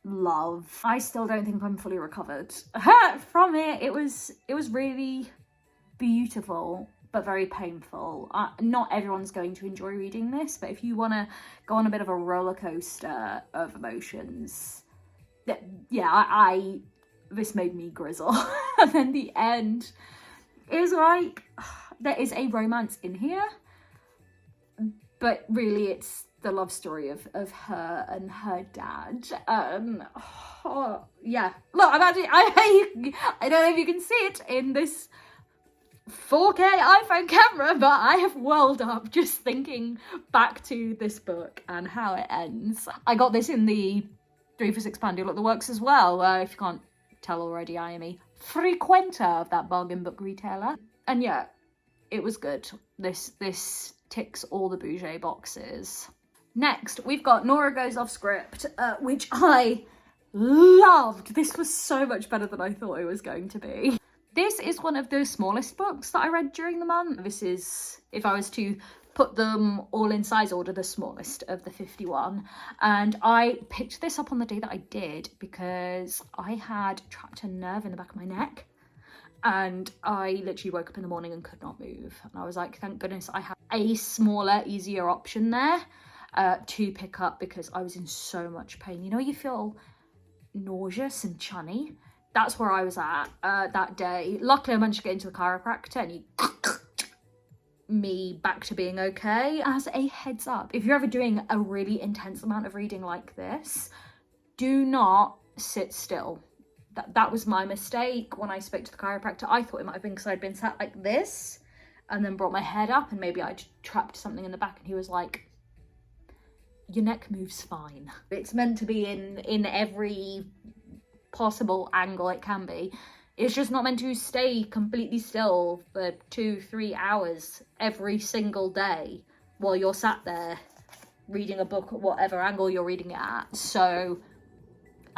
love. I still don't think I'm fully recovered from it. It was really beautiful, but very painful. Not everyone's going to enjoy reading this, but if you want to go on a bit of a roller coaster of emotions, yeah, this made me grizzle. And then the end is like, there is a romance in here, but really it's the love story of her and her dad. Yeah, look, I'm actually, I don't know if you can see it in this 4K iPhone camera, but I have welled up just thinking back to this book and how it ends. I got this in the 3 for £6 deal at the works as well. If you can't tell already, I am a frequenter of that bargain book retailer. And yeah, it was good. This ticks all the bougie boxes. Next, we've got Nora Goes Off Script, which I loved. This was so much better than I thought it was going to be. This is one of the smallest books that I read during the month. This is, if I was to put them all in size order, the smallest of the 51. And I picked this up on the day that I did because I had trapped a nerve in the back of my neck. And I literally woke up in the morning and could not move. And I was like, thank goodness I have a smaller, easier option there to pick up because I was in so much pain. You know, you feel nauseous and chunny. That's where I was at that day. Luckily, I managed to get into the chiropractor and he me back to being okay. As a heads up, if you're ever doing a really intense amount of reading like this, do not sit still. That was my mistake when I spoke to the chiropractor. I thought it might have been because I'd been sat like this and then brought my head up and maybe I'd trapped something in the back, and he was like, your neck moves fine. It's meant to be in every possible angle it can be. It's just not meant to stay completely still for 2-3 hours every single day while you're sat there reading a book at whatever angle you're reading it at. So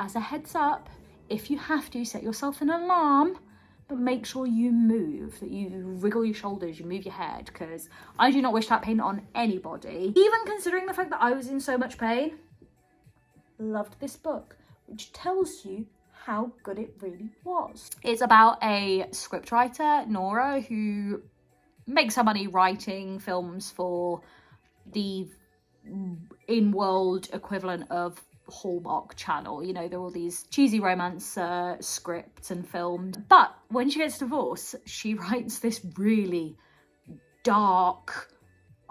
as a heads up, if you have to, set yourself an alarm, but make sure you move, that you wriggle your shoulders, you move your head, because I do not wish that pain on anybody. Even considering the fact that I was in so much pain, loved this book, which tells you how good it really was. It's about a scriptwriter, Nora, who makes her money writing films for the in-world equivalent of Hallmark Channel. You know, there are all these cheesy romance scripts and films. But when she gets divorced, she writes this really dark,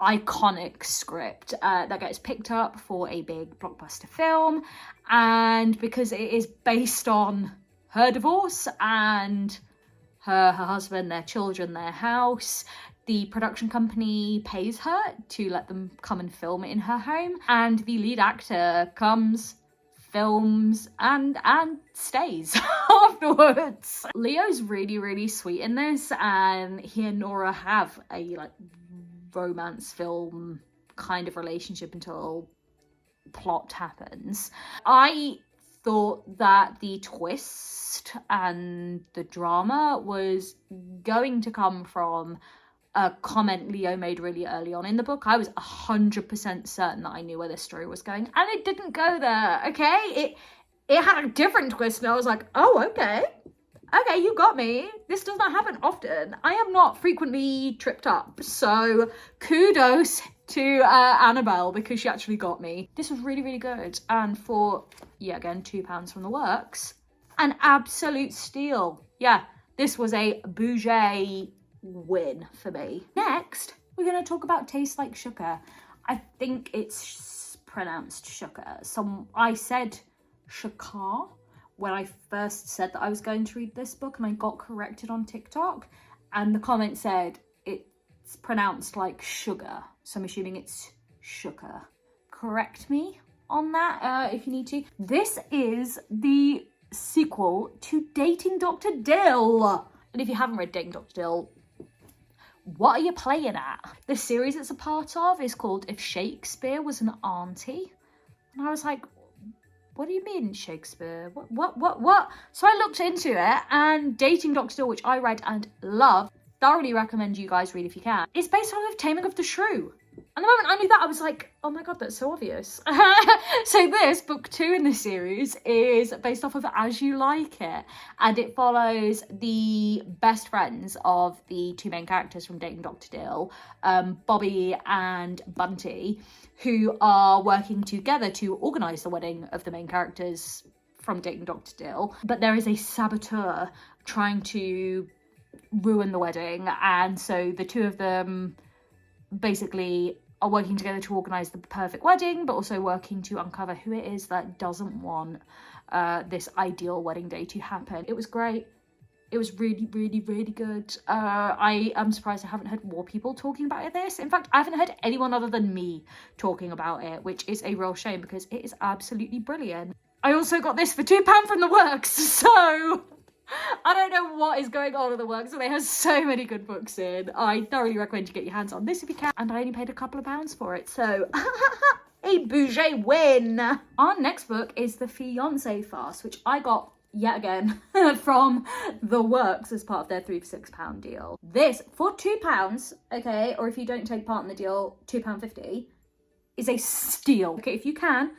iconic script that gets picked up for a big blockbuster film. And because it is based on her divorce and her husband, their children, their house, the production company pays her to let them come and film it in her home. And the lead actor comes, films, and stays afterwards. Leo's really, really sweet in this, and he and Nora have a like romance film kind of relationship until plot happens. I thought that the twist and the drama was going to come from a comment Leo made really early on in the book. I was 100% certain that I knew where this story was going, and it didn't go there, okay? It had a different twist, and I was like, oh, okay, you got me. This does not happen often. I am not frequently tripped up, so kudos to Annabelle, because she actually got me. This was really, really good, and for, yeah, again, £2 from the works, an absolute steal. Yeah, this was a bougie win for me. Next, we're going to talk about Taste Like Shakkar. I think it's pronounced Shakkar. I said Shakkar when I first said that I was going to read this book, and I got corrected on TikTok, and the comment said it's pronounced like sugar, so I'm assuming it's Shakkar. Correct me on that if you need to. This is the sequel to Dating Dr. Dill, and if you haven't read Dating Dr. Dill, what are you playing at? The series it's a part of is called If Shakespeare Was an Auntie. And I was like, what do you mean Shakespeare? What? So I looked into it, and Dating Dr. Dill, which I read and loved, thoroughly recommend you guys read if you can. It's based off of Taming of the Shrew. And the moment I knew that, I was like, oh my god, that's so obvious. So this, book 2 in the series, is based off of As You Like It. And it follows the best friends of the two main characters from Dating Dr. Dill, Bobby and Bunty, who are working together to organise the wedding of the main characters from Dating Dr. Dill. But there is a saboteur trying to ruin the wedding. And so the two of them basically are working together to organise the perfect wedding, but also working to uncover who it is that doesn't want this ideal wedding day to happen. It was great. It was really, really, really good. I am surprised I haven't heard more people talking about this. In fact, I haven't heard anyone other than me talking about it, which is a real shame because it is absolutely brilliant. I also got this for £2 from the works, so I don't know what is going on in the works, but they have so many good books in. I thoroughly recommend you get your hands on this if you can. And I only paid a couple of pounds for it, so a Bouget win. Our next book is the Fiancée Farce, which I got yet again from the works as part of their 3 for £6 deal. This for £2, okay, or if you don't take part in the deal, £2.50, is a steal. Okay, if you can,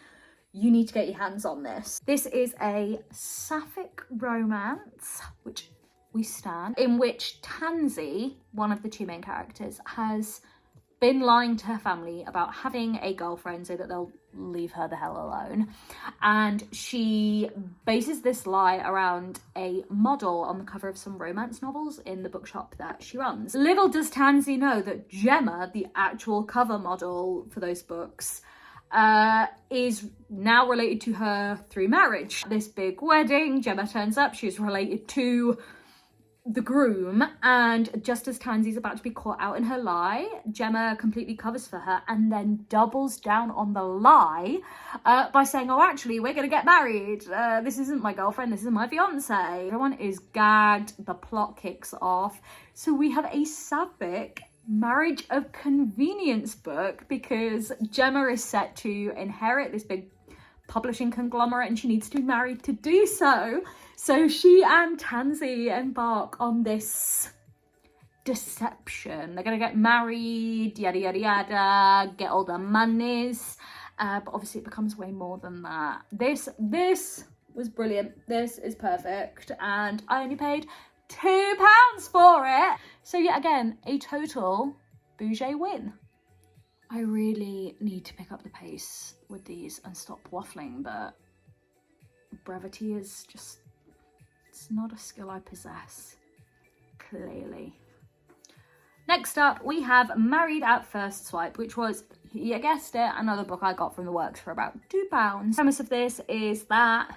you need to get your hands on this. This is a sapphic romance, which we stand, in which Tansy, one of the two main characters, has been lying to her family about having a girlfriend so that they'll leave her the hell alone. And she bases this lie around a model on the cover of some romance novels in the bookshop that she runs. Little does Tansy know that Gemma, the actual cover model for those books, is now related to her through marriage. This big wedding, Gemma turns up, she's related to the groom, and just as Tansy's about to be caught out in her lie, Gemma completely covers for her and then doubles down on the lie by saying, oh, actually, we're gonna get married. This isn't my girlfriend, this is my fiance. Everyone is gagged, the plot kicks off. So we have a sapphic marriage of convenience book because Gemma is set to inherit this big publishing conglomerate and she needs to be married to do so. So she and Tansy embark on this deception. They're going to get married, yada, yada, yada, get all the monies. But obviously it becomes way more than that. This was brilliant. This is perfect. And I only paid £2 for it. So yet again, a total Bouget win. I really need to pick up the pace with these and stop waffling, but brevity is just, it's not a skill I possess, clearly. Next up, we have Married at First Swipe, which was, you guessed it, another book I got from the works for about £2. The premise of this is that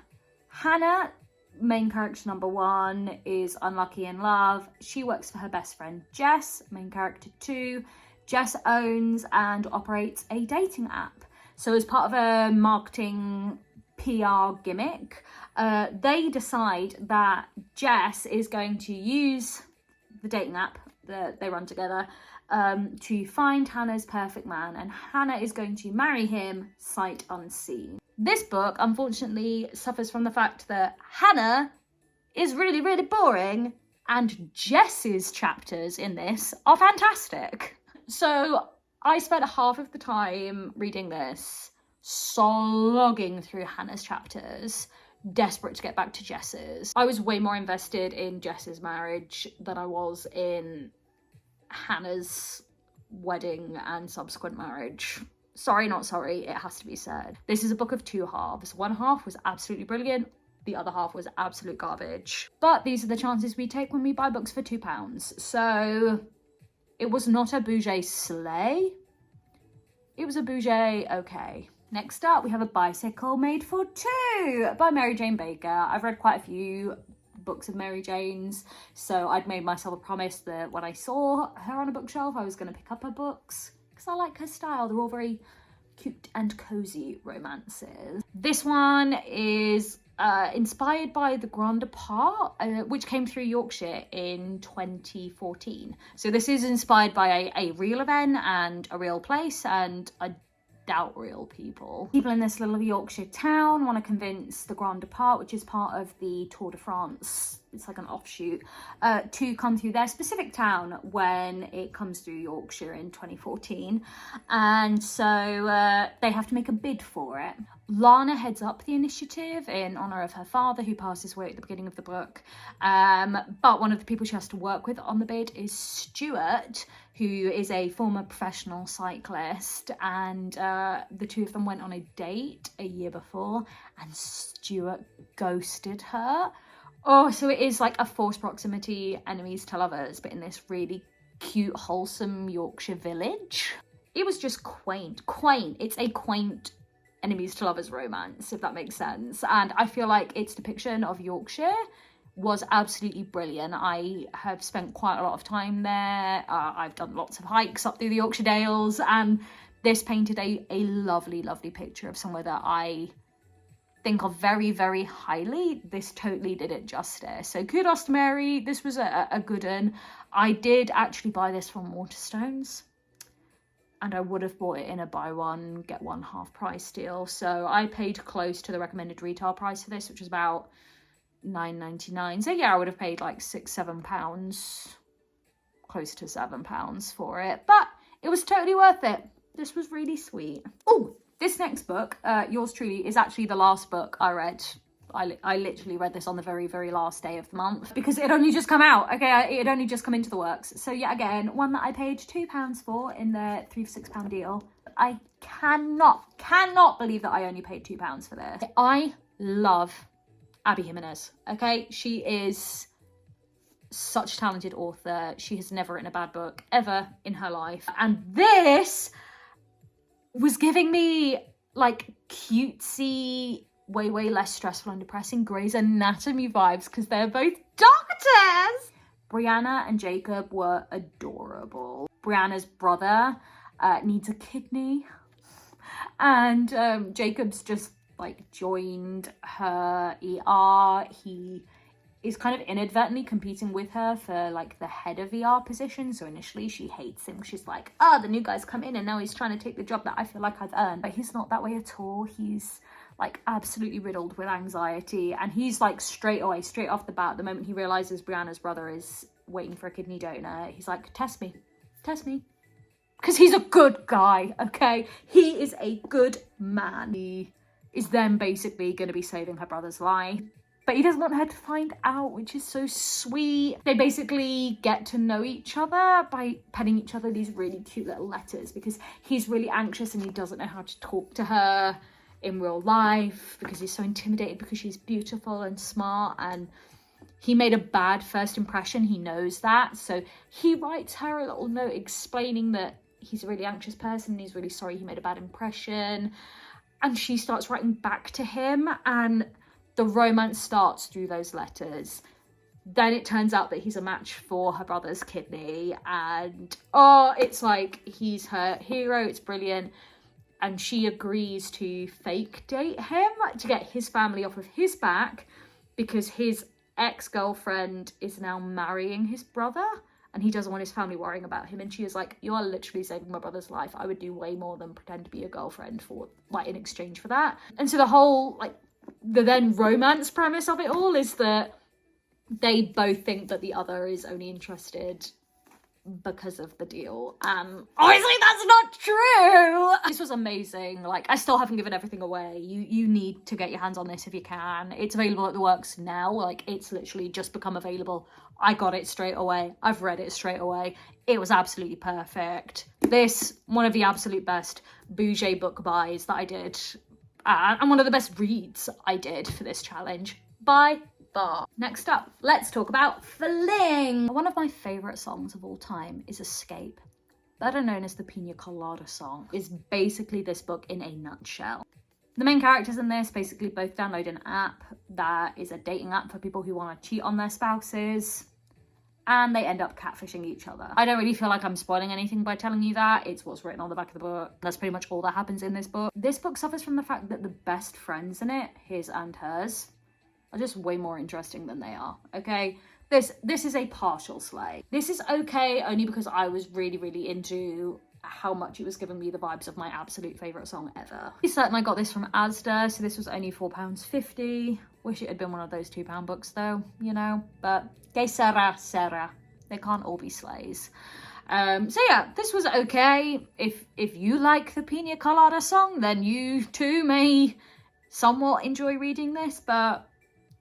Hannah, main character number 1, is unlucky in love. She works for her best friend Jess, main character 2. Jess owns and operates a dating app. So as part of a marketing PR gimmick, they decide that Jess is going to use the dating app that they run together to find Hannah's perfect man, and Hannah is going to marry him sight unseen. This book, unfortunately, suffers from the fact that Hannah is really, really boring, and Jess's chapters in this are fantastic. So I spent half of the time reading this, slogging through Hannah's chapters, desperate to get back to Jess's. I was way more invested in Jess's marriage than I was in Hannah's wedding and subsequent marriage. Sorry, not sorry, it has to be said. This is a book of 2 halves. One half was absolutely brilliant, the other half was absolute garbage. But these are the chances we take when we buy books for £2. So it was not a Bouget slay, it was a Bouget okay. Next up, we have A Bicycle Made for Two by Mary Jane Baker. I've read quite a few books of Mary Jane's, so I'd made myself a promise that when I saw her on a bookshelf, I was going to pick up her books because I like her style. They're all very cute and cozy romances. This one is inspired by The Grand Depart, which came through Yorkshire in 2014. So this is inspired by a real event and a real place and a doubt real people. People in this little Yorkshire town want to convince the Grand Depart, which is part of the Tour de France, it's like an offshoot, to come through their specific town when it comes through Yorkshire in 2014. And so they have to make a bid for it. Lana heads up the initiative in honour of her father, who passes away at the beginning of the book. But one of the people she has to work with on the bid is Stuart, who is a former professional cyclist, and the two of them went on a date a year before and Stuart ghosted her. Oh, so it is like a forced proximity, enemies to lovers, but in this really cute, wholesome Yorkshire village. It was just quaint. It's a quaint enemies to lovers romance, if that makes sense. And I feel like its depiction of Yorkshire was absolutely brilliant. I have spent quite a lot of time there. I've done lots of hikes up through the Yorkshire Dales, and this painted a lovely, lovely picture of somewhere that I think of very, very highly. This totally did it justice. So kudos to Mary. This was a good one. I did actually buy this from Waterstones. and I would have bought it in a buy one, get one half price deal. So I paid close to the recommended retail price for this, which was about £9.99. So yeah, I would have paid like £6-7, close to £7 for it. But it was totally worth it. This was really sweet. Oh, this next book, Yours Truly, is actually the last book I read. I literally read this on the very, very last day of the month because it had only just come out. Okay, it had only just come into the works. So yet again, one that I paid £2 for in the 3 for £6 deal. I cannot believe that I only paid £2 for this. I love Abby Jimenez, okay? She is such a talented author. She has never written a bad book ever in her life. And this was giving me like cutesy, way less stressful and depressing Grey's Anatomy vibes because they're both doctors. Brianna and Jacob were adorable. Brianna's brother needs a kidney, and Jacob's just like joined her ER. He is kind of inadvertently competing with her for like the head of ER position. So initially she hates him. She's like, oh, the new guy's come in and now he's trying to take the job that I feel like I've earned. But he's not that way at all. He's like absolutely riddled with anxiety, and he's like straight off the bat, the moment he realizes Brianna's brother is waiting for a kidney donor, he's like, test me, because he's a good guy. Okay, he is a good man. He is then basically going to be saving her brother's life, but he doesn't want her to find out, which is so sweet. They basically get to know each other by penning each other these really cute little letters, because he's really anxious and he doesn't know how to talk to her in real life because he's so intimidated because she's beautiful and smart, and he made a bad first impression. He knows that, so he writes her a little note explaining that he's a really anxious person and he's really sorry he made a bad impression, and she starts writing back to him, and the romance starts through those letters. Then it turns out that he's a match for her brother's kidney, and oh, it's like he's her hero. It's brilliant. And she agrees to fake date him to get his family off of his back because his ex-girlfriend is now marrying his brother and he doesn't want his family worrying about him. And she is like, you are literally saving my brother's life. I would do way more than pretend to be your girlfriend for like in exchange for that. And so the whole like the then romance premise of it all is that they both think that the other is only interested because of the deal. Obviously that's not true. This was amazing. Like, I still haven't given everything away. You need to get your hands on this if you can. It's available at the works now. Like, it's literally just become available. I got it straight away. I've read it straight away. It was absolutely perfect. This, one of the absolute best bougie book buys that I did, and one of the best reads I did for this challenge by far. Next up, let's talk about Fling. One of my favourite songs of all time is Escape, better known as the Pina Colada song. Is basically this book in a nutshell. The main characters in this basically both download an app that is a dating app for people who want to cheat on their spouses, and they end up catfishing each other. I don't really feel like I'm spoiling anything by telling you that. It's what's written on the back of the book. That's pretty much all that happens in this book. This book suffers from the fact that the best friends in it, his and hers, are just way more interesting than they are, okay? This is a partial slay. This is okay only because I was really into how much it was giving me the vibes of my absolute favourite song ever. I'm certain I got this from Asda, so this was only £4.50. Wish it had been one of those £2 books though, you know, but que sera. They can't all be slays. So yeah, this was okay. If you like the Pina Colada song, then you too may somewhat enjoy reading this, but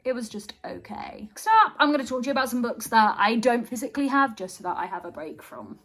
it was just okay. Next up, I'm going to talk to you about some books that I don't physically have, just so that I have a break from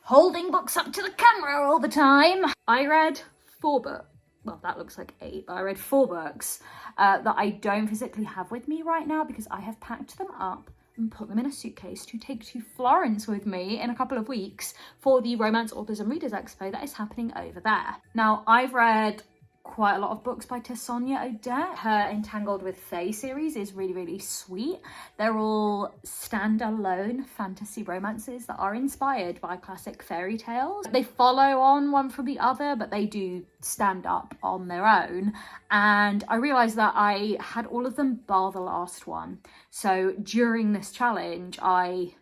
holding books up to the camera all the time. I read 4 books. Well, that looks like 8, but I read 4 books that I don't physically have with me right now because I have packed them up and put them in a suitcase to take to Florence with me in a couple of weeks for the Romance Authors and Readers Expo that is happening over there. Now, I've read quite a lot of books by Tessa Odette. Her Entangled with Fae series is really sweet. They're all standalone fantasy romances that are inspired by classic fairy tales. They follow on one from the other, but they do stand up on their own. And I realised that I had all of them bar the last one. So during this challenge, I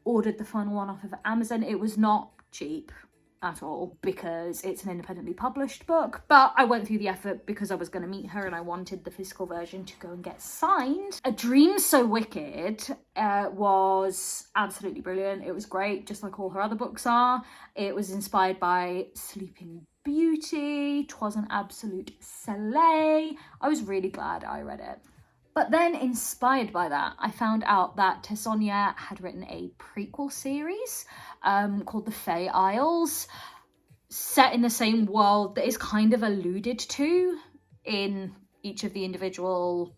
ordered the final one off of Amazon. It was not cheap. at all because it's an independently published book, but I went through the effort because I was going to meet her and I wanted the physical version to go and get signed. A Dream So Wicked was absolutely brilliant. It was great, just like all her other books are. It was inspired by Sleeping Beauty. 'Twas an absolute slay. I was really glad I read it. But then, inspired by that, I found out that Tessa had written a prequel series called The Fae Isles, set in the same world that is kind of alluded to in each of the individual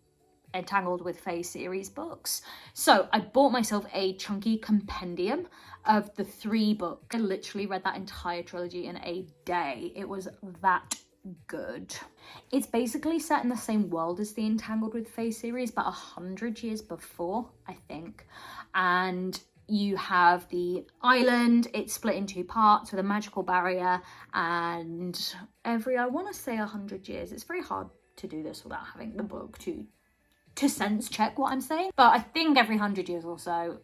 Entangled with Fae series books. So I bought myself a chunky compendium of the 3 books. I literally read that entire trilogy in a day. It was that good. It's basically set in the same world as the Entangled with Fae series, but 100 years before, I think. And you have the island, it's split in 2 parts with a magical barrier, and I want to say 100 years. It's very hard to do this without having the book to sense check what I'm saying. But I think every 100 years or so,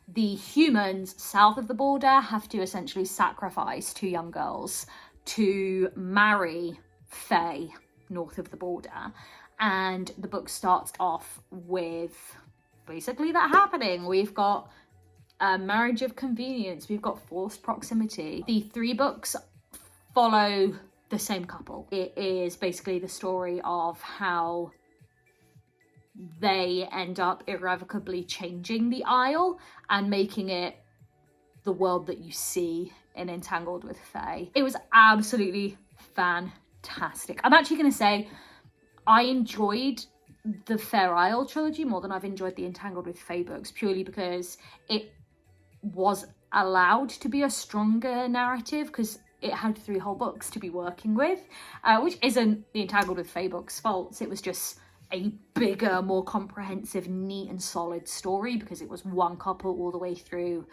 the humans south of the border have to essentially sacrifice 2 young girls to marry Fae north of the border. And the book starts off with basically that happening. We've got a marriage of convenience, we've got forced proximity. The 3 books follow the same couple. It is basically the story of how they end up irrevocably changing the Isle and making it the world that you see in Entangled with Fae. It was absolutely fantastic. I'm actually going to say I enjoyed the Fair Isle trilogy more than I've enjoyed the Entangled with Fae books, purely because it was allowed to be a stronger narrative because it had 3 whole books to be working with, which isn't the Entangled with Fae books' faults. It was just a bigger, more comprehensive, neat and solid story because it was one couple all the way through.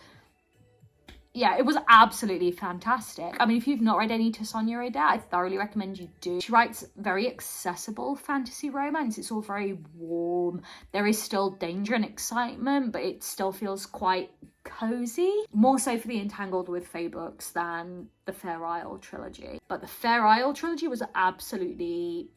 Yeah, it was absolutely fantastic. I mean, if you've not read any Tessa Rouda, I thoroughly recommend you do. She writes very accessible fantasy romance. It's all very warm. There is still danger and excitement, but it still feels quite cozy. More so for the Entangled with Fae books than the Fair Isle trilogy. But the Fair Isle trilogy was absolutely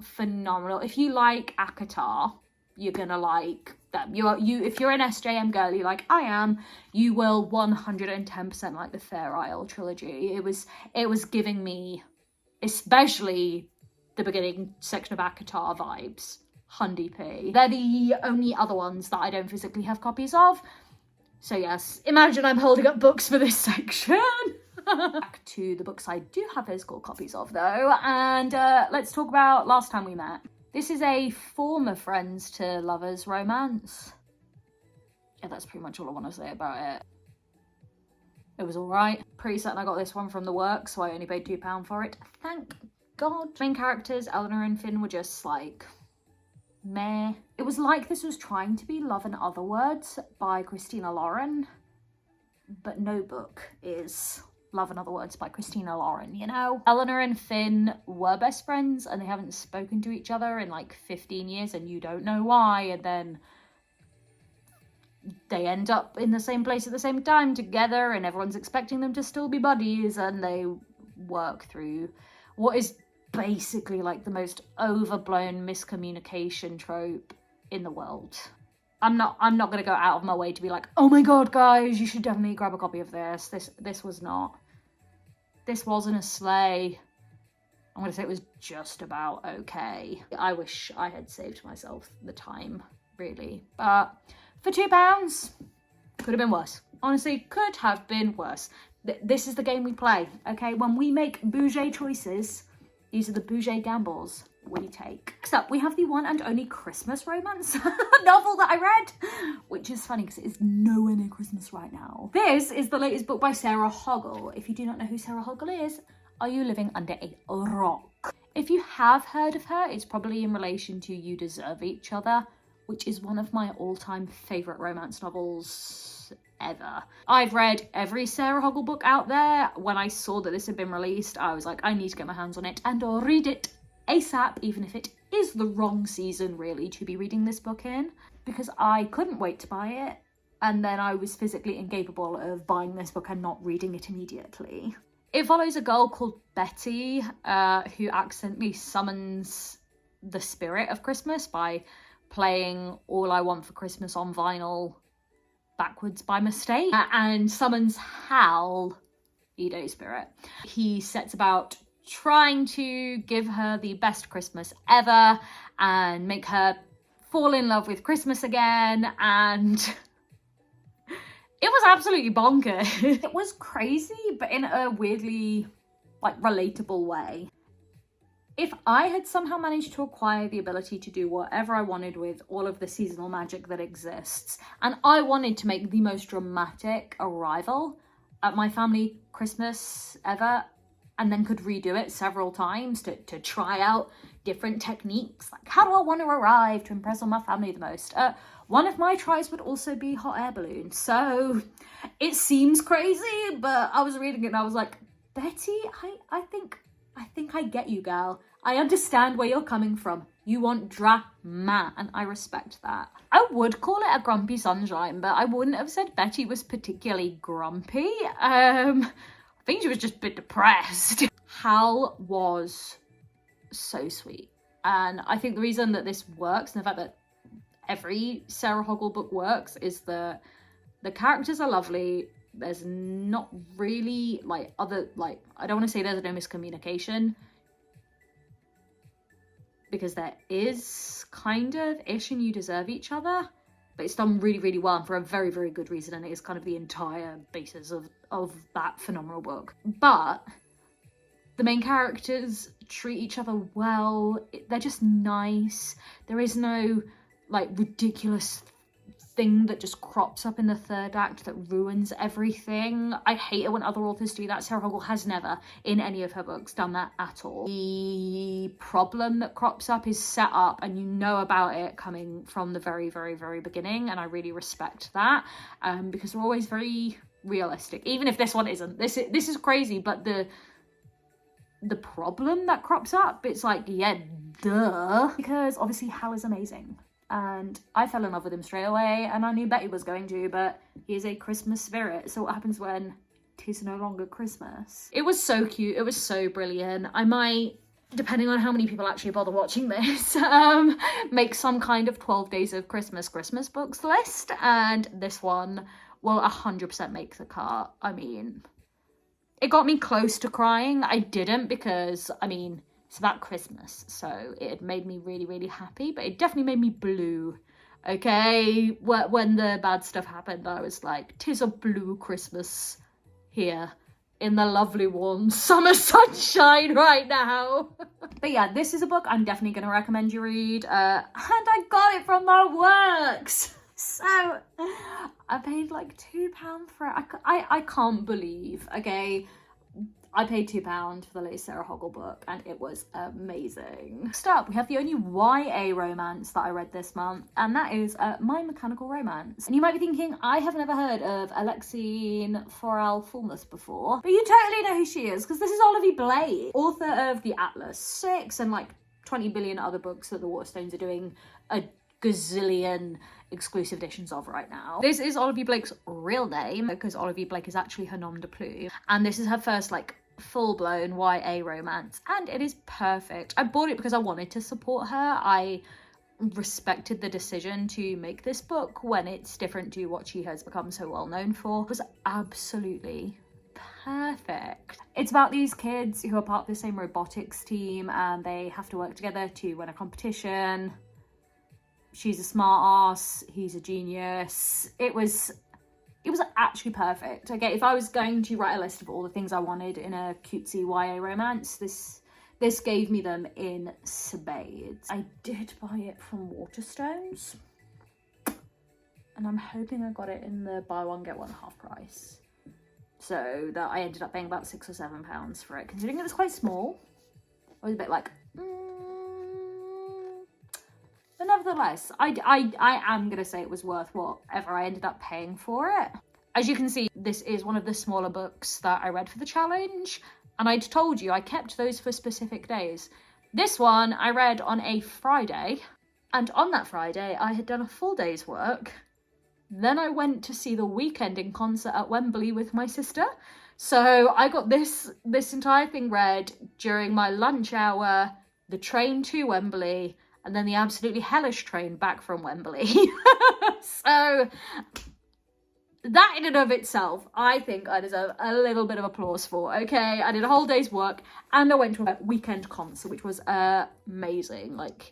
phenomenal. If you like ACOTAR, you're gonna like them. If you're an SJM girly like I am, you will 110% like the Fair Isle trilogy. It was giving me, especially the beginning section of ACOTAR vibes, Hundy P. They're the only other ones that I don't physically have copies of. So yes, imagine I'm holding up books for this section. Back to the books I do have physical copies of though, and let's talk about Last Time We Met. This is a former friends to lovers romance. Yeah, that's pretty much all I want to say about it. It was alright. Pretty certain I got this one from the work, so I only paid £2 for it. Thank God. Main characters, Eleanor and Finn, were just like, meh. It was like this was trying to be Love in Other Words by Christina Lauren, but no book is Love in Other Words by Christina Lauren, you know? Eleanor and Finn were best friends and they haven't spoken to each other in like 15 years and you don't know why, and then they end up in the same place at the same time together and everyone's expecting them to still be buddies, and they work through what is basically like the most overblown miscommunication trope in the world. I'm not gonna go out of my way to be like, oh my god guys, you should definitely grab a copy of this. This wasn't a slay. I'm gonna say it was just about okay. I wish I had saved myself the time, really. But for £2, could have been worse. Honestly, could have been worse. This is the game we play, okay? When we make bougie choices, these are the bougie gambles we take. Next up, we have the one and only Christmas romance novel that I read, which is funny because it is nowhere near Christmas right now. This is the latest book by Sarah Hoggle. If you do not know who Sarah Hoggle is, are you living under a rock? If you have heard of her, it's probably in relation to You Deserve Each Other, which is one of my all-time favourite romance novels ever. I've read every Sarah Hoggle book out there. When I saw that this had been released, I was like, I need to get my hands on it and read it ASAP, even if it is the wrong season really to be reading this book in, because I couldn't wait to buy it, and then I was physically incapable of buying this book and not reading it immediately. It follows a girl called Betty who accidentally summons the spirit of Christmas by playing All I Want for Christmas on vinyl backwards by mistake, and summons Hal, Edo spirit. He sets about trying to give her the best Christmas ever and make her fall in love with Christmas again, and it was absolutely bonkers. It was crazy, but in a weirdly, like, relatable way. If I had somehow managed to acquire the ability to do whatever I wanted with all of the seasonal magic that exists, and I wanted to make the most dramatic arrival at my family Christmas ever, and then could redo it several times to try out different techniques, like how do I want to arrive to impress on my family the most? One of my tries would also be hot air balloons. So it seems crazy, but I was reading it and I was like, Betty, I think I get you, gal. I understand where you're coming from. You want drama, and I respect that. I would call it a grumpy sunshine, but I wouldn't have said Betty was particularly grumpy. I think she was just a bit depressed. Hal was so sweet. And I think the reason that this works, and the fact that every Sarah Hoggle book works, is that the characters are lovely. There's not really, like, I don't want to say there's no miscommunication, because there is kind of ish, and you deserve each other, but it's done really, really well and for a very, very good reason, and it is kind of the entire basis of that phenomenal book. But the main characters treat each other well. They're just nice. There is no, like, ridiculous thing that just crops up in the third act that ruins everything. I hate it when other authors do that. Sarah Hoggle has never, in any of her books, done that at all. The problem that crops up is set up, and you know about it coming from the very, very, very beginning, and I really respect that, because they're always very realistic. Even if this one isn't. This is crazy, but the problem that crops up, it's like, yeah, duh. Because obviously Hal is amazing. And I fell in love with him straight away, and I knew Betty was going to, but he is a Christmas spirit. So what happens when 'tis no longer Christmas? It was so cute. It was so brilliant. I might, depending on how many people actually bother watching this, make some kind of 12 days of Christmas books list, and this one will 100% make the cut. I mean, it got me close to crying. I didn't, because, I mean, it's about Christmas, so it made me really, really happy, but it definitely made me blue, okay? When the bad stuff happened, I was like, 'tis a blue Christmas here in the lovely warm summer sunshine right now. But yeah, this is a book I'm definitely going to recommend you read, and I got it from my works. So I paid like £2 for it. I can't believe, okay? I paid £2 for the latest Sarah Hoggle book, and it was amazing. Next up, we have the only YA romance that I read this month, and that is My Mechanical Romance. And you might be thinking, I have never heard of Alexine Forel-Fulmus before, but you totally know who she is, because this is Olivia Blake, author of The Atlas 6 and like 20 billion other books that the Waterstones are doing a gazillion exclusive editions of right now. This is Olivia Blake's real name, because Olivia Blake is actually her nom de plume, and this is her first like full-blown YA romance, and it is perfect. I bought it because I wanted to support her. I respected the decision to make this book when it's different to what she has become so well known for. It was absolutely perfect. It's about these kids who are part of the same robotics team, and they have to work together to win a competition. She's a smart ass, he's a genius. It was actually perfect. Okay, if I was going to write a list of all the things I wanted in a cutesy YA romance, this gave me them in spades. I did buy it from Waterstones, and I'm hoping I got it in the buy one get one half price, so that I ended up paying about £6 or £7 for it, considering it was quite small. I was a bit like, but nevertheless, I am going to say it was worth whatever I ended up paying for it. As you can see, this is one of the smaller books that I read for the challenge, and I'd told you I kept those for specific days. This one I read on a Friday, and on that Friday I had done a full day's work. Then I went to see The Weeknd in concert at Wembley with my sister. So I got this entire thing read during my lunch hour, the train to Wembley, and then the absolutely hellish train back from Wembley. So that in and of itself, I think I deserve a little bit of applause for, okay? I did a whole day's work and I went to a weekend concert, which was amazing. Like,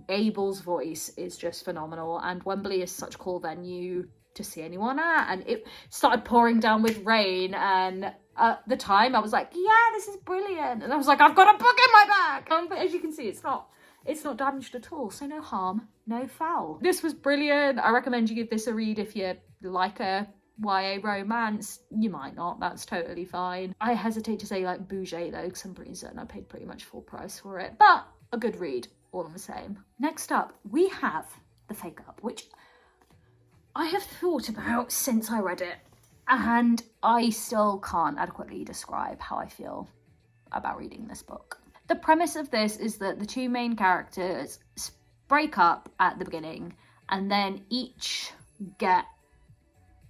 Abel's voice is just phenomenal, and Wembley is such a cool venue to see anyone at, and it started pouring down with rain, and at the time I was like, yeah, this is brilliant, and I was like, I've got a book in my bag, but as you can see, it's not damaged at all, so no harm, no foul. This was brilliant. I recommend you give this a read if you like a YA romance. You might not, that's totally fine. I hesitate to say like bougie though, because I'm pretty certain I paid pretty much full price for it, but a good read all the same. Next up, we have The Fake Up, which I have thought about since I read it, and I still can't adequately describe how I feel about reading this book. The premise of this is that the two main characters break up at the beginning and then each get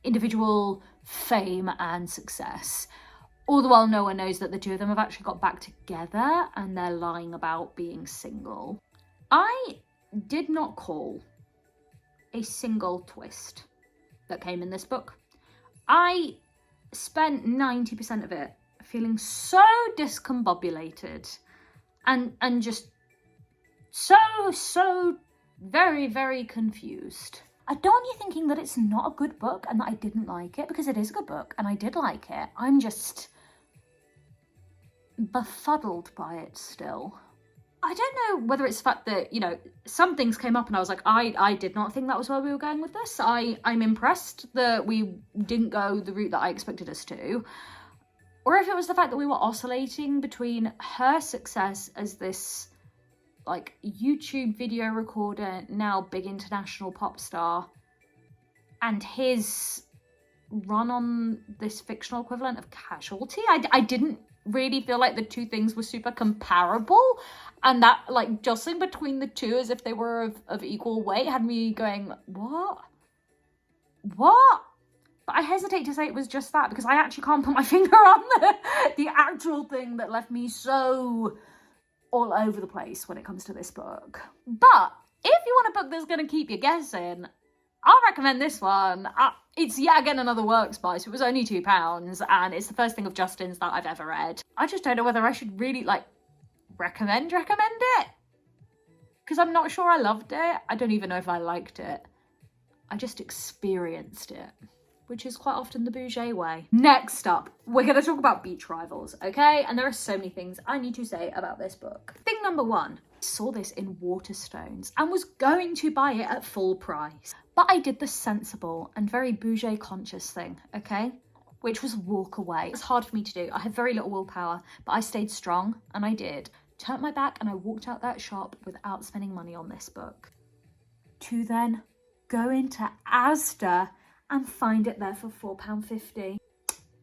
individual fame and success. All the while no one knows that the two of them have actually got back together and they're lying about being single. I did not call a single twist that came in this book. I spent 90% of it feeling so discombobulated and just so very, very confused. I don't want you thinking that it's not a good book and that I didn't like it, because it is a good book and I did like it. I'm just befuddled by it still. I don't know whether it's the fact that, you know, some things came up and I was like, I did not think that was where we were going with this. I'm impressed that we didn't go the route that I expected us to. Or if it was the fact that we were oscillating between her success as this, like, YouTube video recorder, now big international pop star, and his run on this fictional equivalent of Casualty. I didn't really feel like the two things were super comparable, and that, like, jostling between the two as if they were of equal weight had me going, what? But I hesitate to say it was just that, because I actually can't put my finger on the actual thing that left me so all over the place when it comes to this book. But if you want a book that's going to keep you guessing, I'll recommend this one. It's yet again another work spice. It was only £2 and it's the first thing of Justin's that I've ever read. I just don't know whether I should really, like, recommend it, because I'm not sure I loved it. I don't even know if I liked it. I just experienced it, which is quite often the bougie way. Next up, we're going to talk about beach rivals, okay? And there are so many things I need to say about this book. Thing number one, I saw this in Waterstones and was going to buy it at full price. But I did the sensible and very bougie conscious thing, okay? Which was walk away. It's hard for me to do. I have very little willpower, but I stayed strong and I did. Turned my back and I walked out that shop without spending money on this book. To then go into Asda and find it there for £4.50.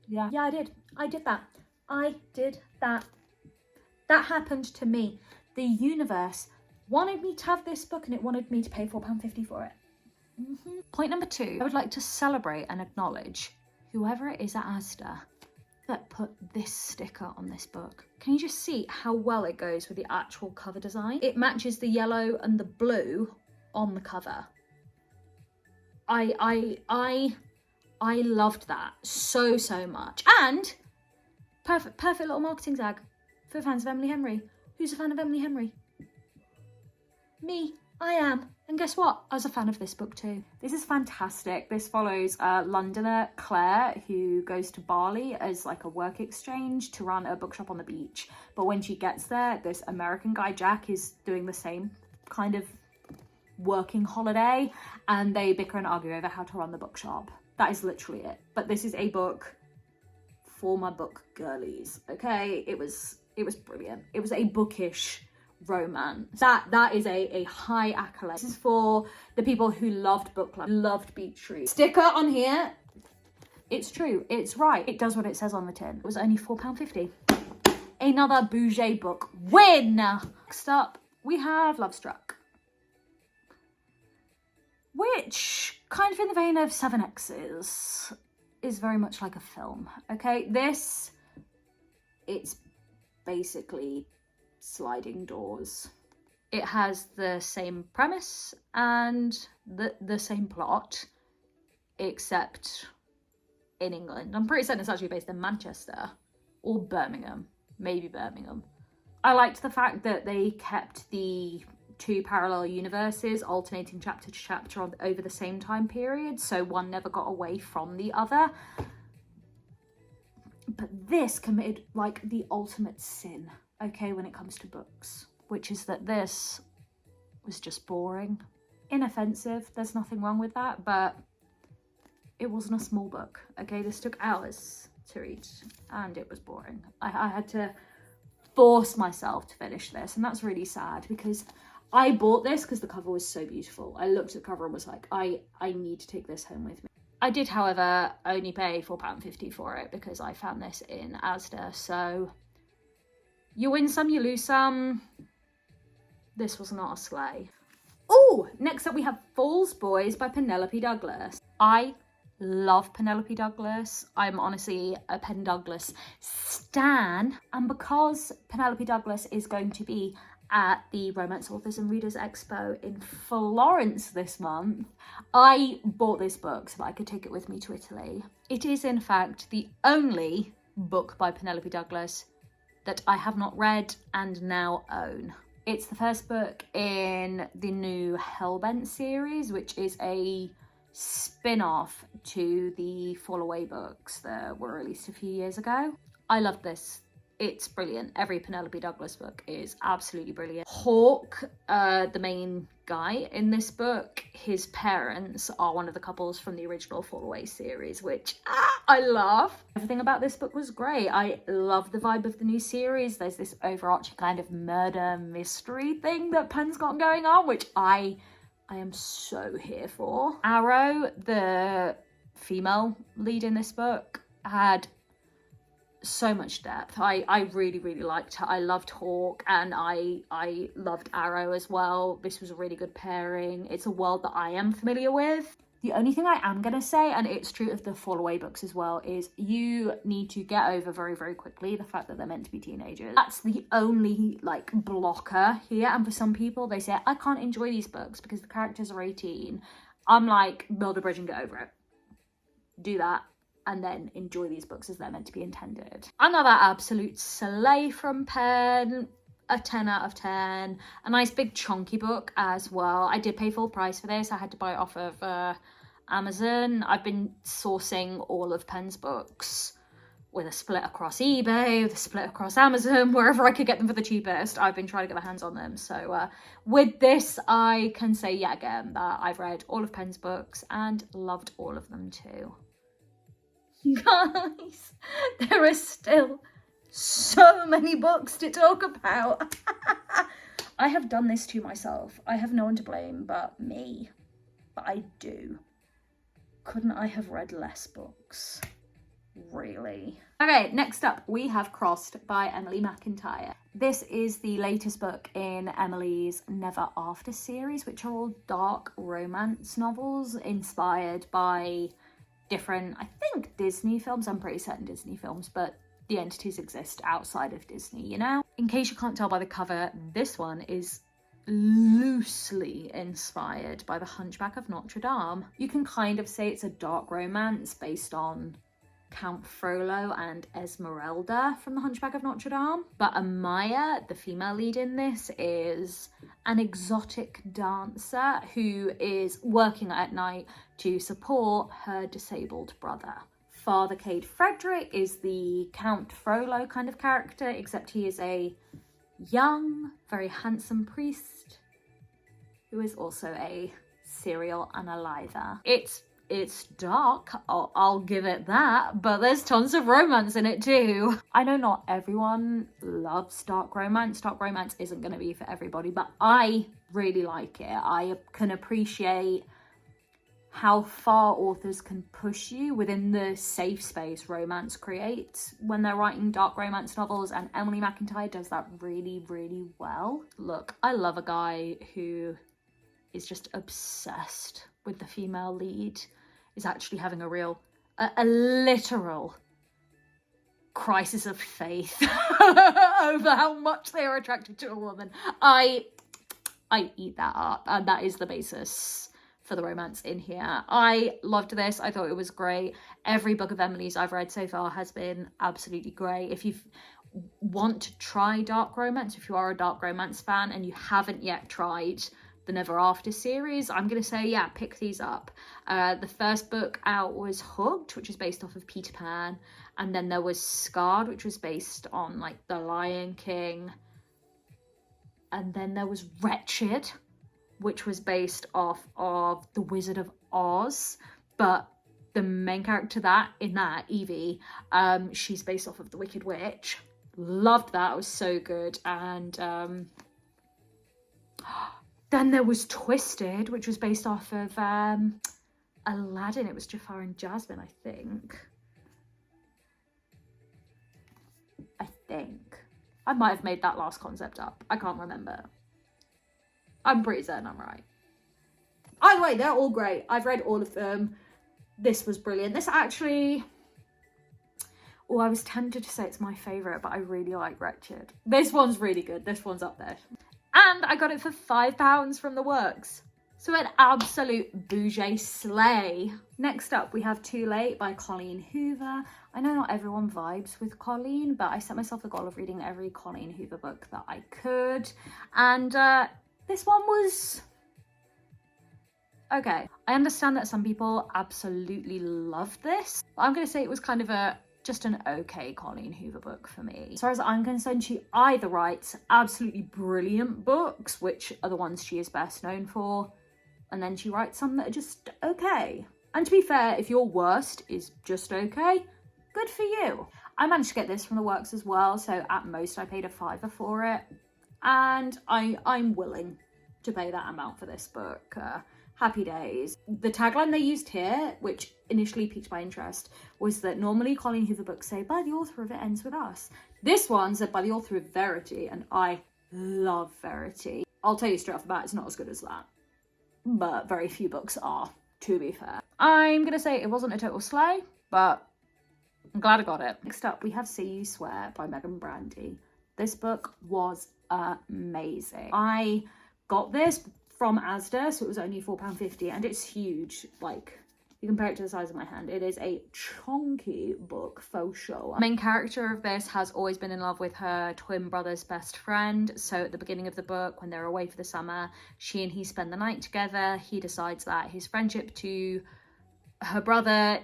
Yeah, I did that. I did that. That happened to me. The universe wanted me to have this book and it wanted me to pay £4.50 for it. Point number two, I would like to celebrate and acknowledge whoever it is at Asda that put this sticker on this book. Can you just see how well it goes with the actual cover design? It matches the yellow and the blue on the cover. I loved that so much. And perfect little marketing tag for fans of Emily Henry. Who's a fan of Emily Henry? Me. I am. And guess what? I was a fan of this book too. This is fantastic. This follows Londoner Claire, who goes to Bali as like a work exchange to run a bookshop on the beach. But when she gets there, this American guy, Jack, is doing the same kind of working holiday, and they bicker and argue over how to run the bookshop. That is literally it. But this is a book for my book girlies, okay? It was brilliant. It was a bookish romance. That is a high accolade. This is for the people who loved book club, loved beach read. Sticker on here. It's true. It's right. It does what it says on the tin. It was only £4.50. Another bougie book win. Next up, we have Love Struck, which, kind of in the vein of 7 Exes, is very much like a film, okay? This, it's basically sliding doors. It has the same premise and the same plot, except in England. I'm pretty certain it's actually based in Manchester or Birmingham, maybe Birmingham. I liked the fact that they kept the 2 parallel universes alternating chapter to chapter over the same time period, so one never got away from the other. But this committed like the ultimate sin, okay, when it comes to books, which is that this was just boring. Inoffensive, there's nothing wrong with that, but it wasn't a small book, okay? This took hours to read and it was boring. I had to force myself to finish this, and that's really sad because I bought this because the cover was so beautiful. I looked at the cover and was like, I need to take this home with me. I did, however, only pay £4.50 for it because I found this in Asda, so you win some, you lose some. This was not a sleigh. Oh, next up we have Falls Boys by Penelope Douglas. I love Penelope Douglas. I'm honestly a Pen Douglas stan, and because Penelope Douglas is going to be at the Romance Authors and Readers Expo in Florence this month, I bought this book so that I could take it with me to Italy. It is in fact the only book by Penelope Douglas that I have not read and now own. It's the first book in the new Hellbent series, which is a spin-off to the Fall Away books that were released a few years ago. I love this. It's brilliant. Every Penelope Douglas book is absolutely brilliant. Hawk, the main guy in this book, his parents are one of the couples from the original Fall Away series, which I love. Everything about this book was great. I love the vibe of the new series. There's this overarching kind of murder mystery thing that Pen's got going on, which I am so here for. Arrow, the female lead in this book, had so much depth. I really liked her. I loved Hawk and I loved Arrow as well. This was a really good pairing. It's a world that I am familiar with. The only thing I am gonna say, and it's true of the Fall Away books as well, is you need to get over very quickly the fact that they're meant to be teenagers. That's the only like blocker here, and for some people they say I can't enjoy these books because the characters are 18. I'm like, build a bridge and get over it. Do that and then enjoy these books as they're meant to be intended. Another absolute slay from Pen, a 10 out of 10. A nice big chunky book as well. I did pay full price for this. I had to buy it off of Amazon. I've been sourcing all of Pen's books with a split across eBay, with a split across Amazon, wherever I could get them for the cheapest. I've been trying to get my hands on them. So with this, I can say yet again that I've read all of Pen's books and loved all of them too. Guys, there are still so many books to talk about. I have done this to myself. I have no one to blame but me. But I do. Couldn't I have read less books? Really? Okay, next up we have Crossed by Emily McIntyre. This is the latest book in Emily's Never After series, which are all dark romance novels inspired by different, I think, Disney films. I'm pretty certain Disney films, but the entities exist outside of Disney, you know? In case you can't tell by the cover, this one is loosely inspired by The Hunchback of Notre Dame. You can kind of say it's a dark romance based on Count Frollo and Esmeralda from The Hunchback of Notre Dame. But Amaya, the female lead in this, is an exotic dancer who is working at night to support her disabled brother. Father Cade Frederick is the Count Frollo kind of character, except he is a young, very handsome priest who is also a serial unaliver. It's dark, I'll give it that, but there's tons of romance in it too. I know not everyone loves dark romance. Dark romance isn't going to be for everybody, but I really like it. I can appreciate how far authors can push you within the safe space romance creates when they're writing dark romance novels, and Emily McIntyre does that really well. Look, I love a guy who is just obsessed with the female lead, is actually having a real a literal crisis of faith over how much they are attracted to a woman. I eat that up, and that is the basis for the romance in here. I loved this. I thought it was great. Every book of Emily's I've read so far has been absolutely great. If you want to try dark romance, if you are a dark romance fan and you haven't yet tried the Never After series, I'm gonna say, yeah, pick these up. The first book out was Hooked, which is based off of Peter Pan, and then there was Scarred, which was based on like The Lion King, and then there was Wretched, which was based off of The Wizard of Oz, but the main character in that, Evie, she's based off of The Wicked Witch. Loved that, it was so good. And then there was Twisted, which was based off of Aladdin. It was Jafar and Jasmine, I think. I might have made that last concept up. I can't remember. I'm pretty certain I'm right. Either way, they're all great. I've read all of them. This was brilliant. This actually... Oh, I was tempted to say it's my favourite, but I really like Wretched. This one's really good. This one's up there. And I got it for £5 from the works. So an absolute bougie slay. Next up, we have Too Late by Colleen Hoover. I know not everyone vibes with Colleen, but I set myself the goal of reading every Colleen Hoover book that I could. And this one was... okay. I understand that some people absolutely loved this, but I'm going to say it was kind of just an okay Colleen Hoover book for me. As far as I'm concerned, she either writes absolutely brilliant books, which are the ones she is best known for, and then she writes some that are just okay. And to be fair, if your worst is just okay, good for you. I managed to get this from the works as well, so at most I paid a £5 for it, and I'm willing to pay that amount for this book. Happy days. The tagline they used here, which initially piqued my interest, was that normally Colleen Hoover books say, by the author of It Ends With Us. This one said by the author of Verity, and I love Verity. I'll tell you straight off the bat, it's not as good as that. But very few books are, to be fair. I'm going to say it wasn't a total slay, but I'm glad I got it. Next up, we have See You Swear by Megan Brandy. This book was amazing. I got this from Asda, so it was only £4.50, and it's huge. Like, you compare it to the size of my hand, it is a chunky book, faux show. The main character of this has always been in love with her twin brother's best friend, so at the beginning of the book, when they're away for the summer, she and he spend the night together. He decides that his friendship to her brother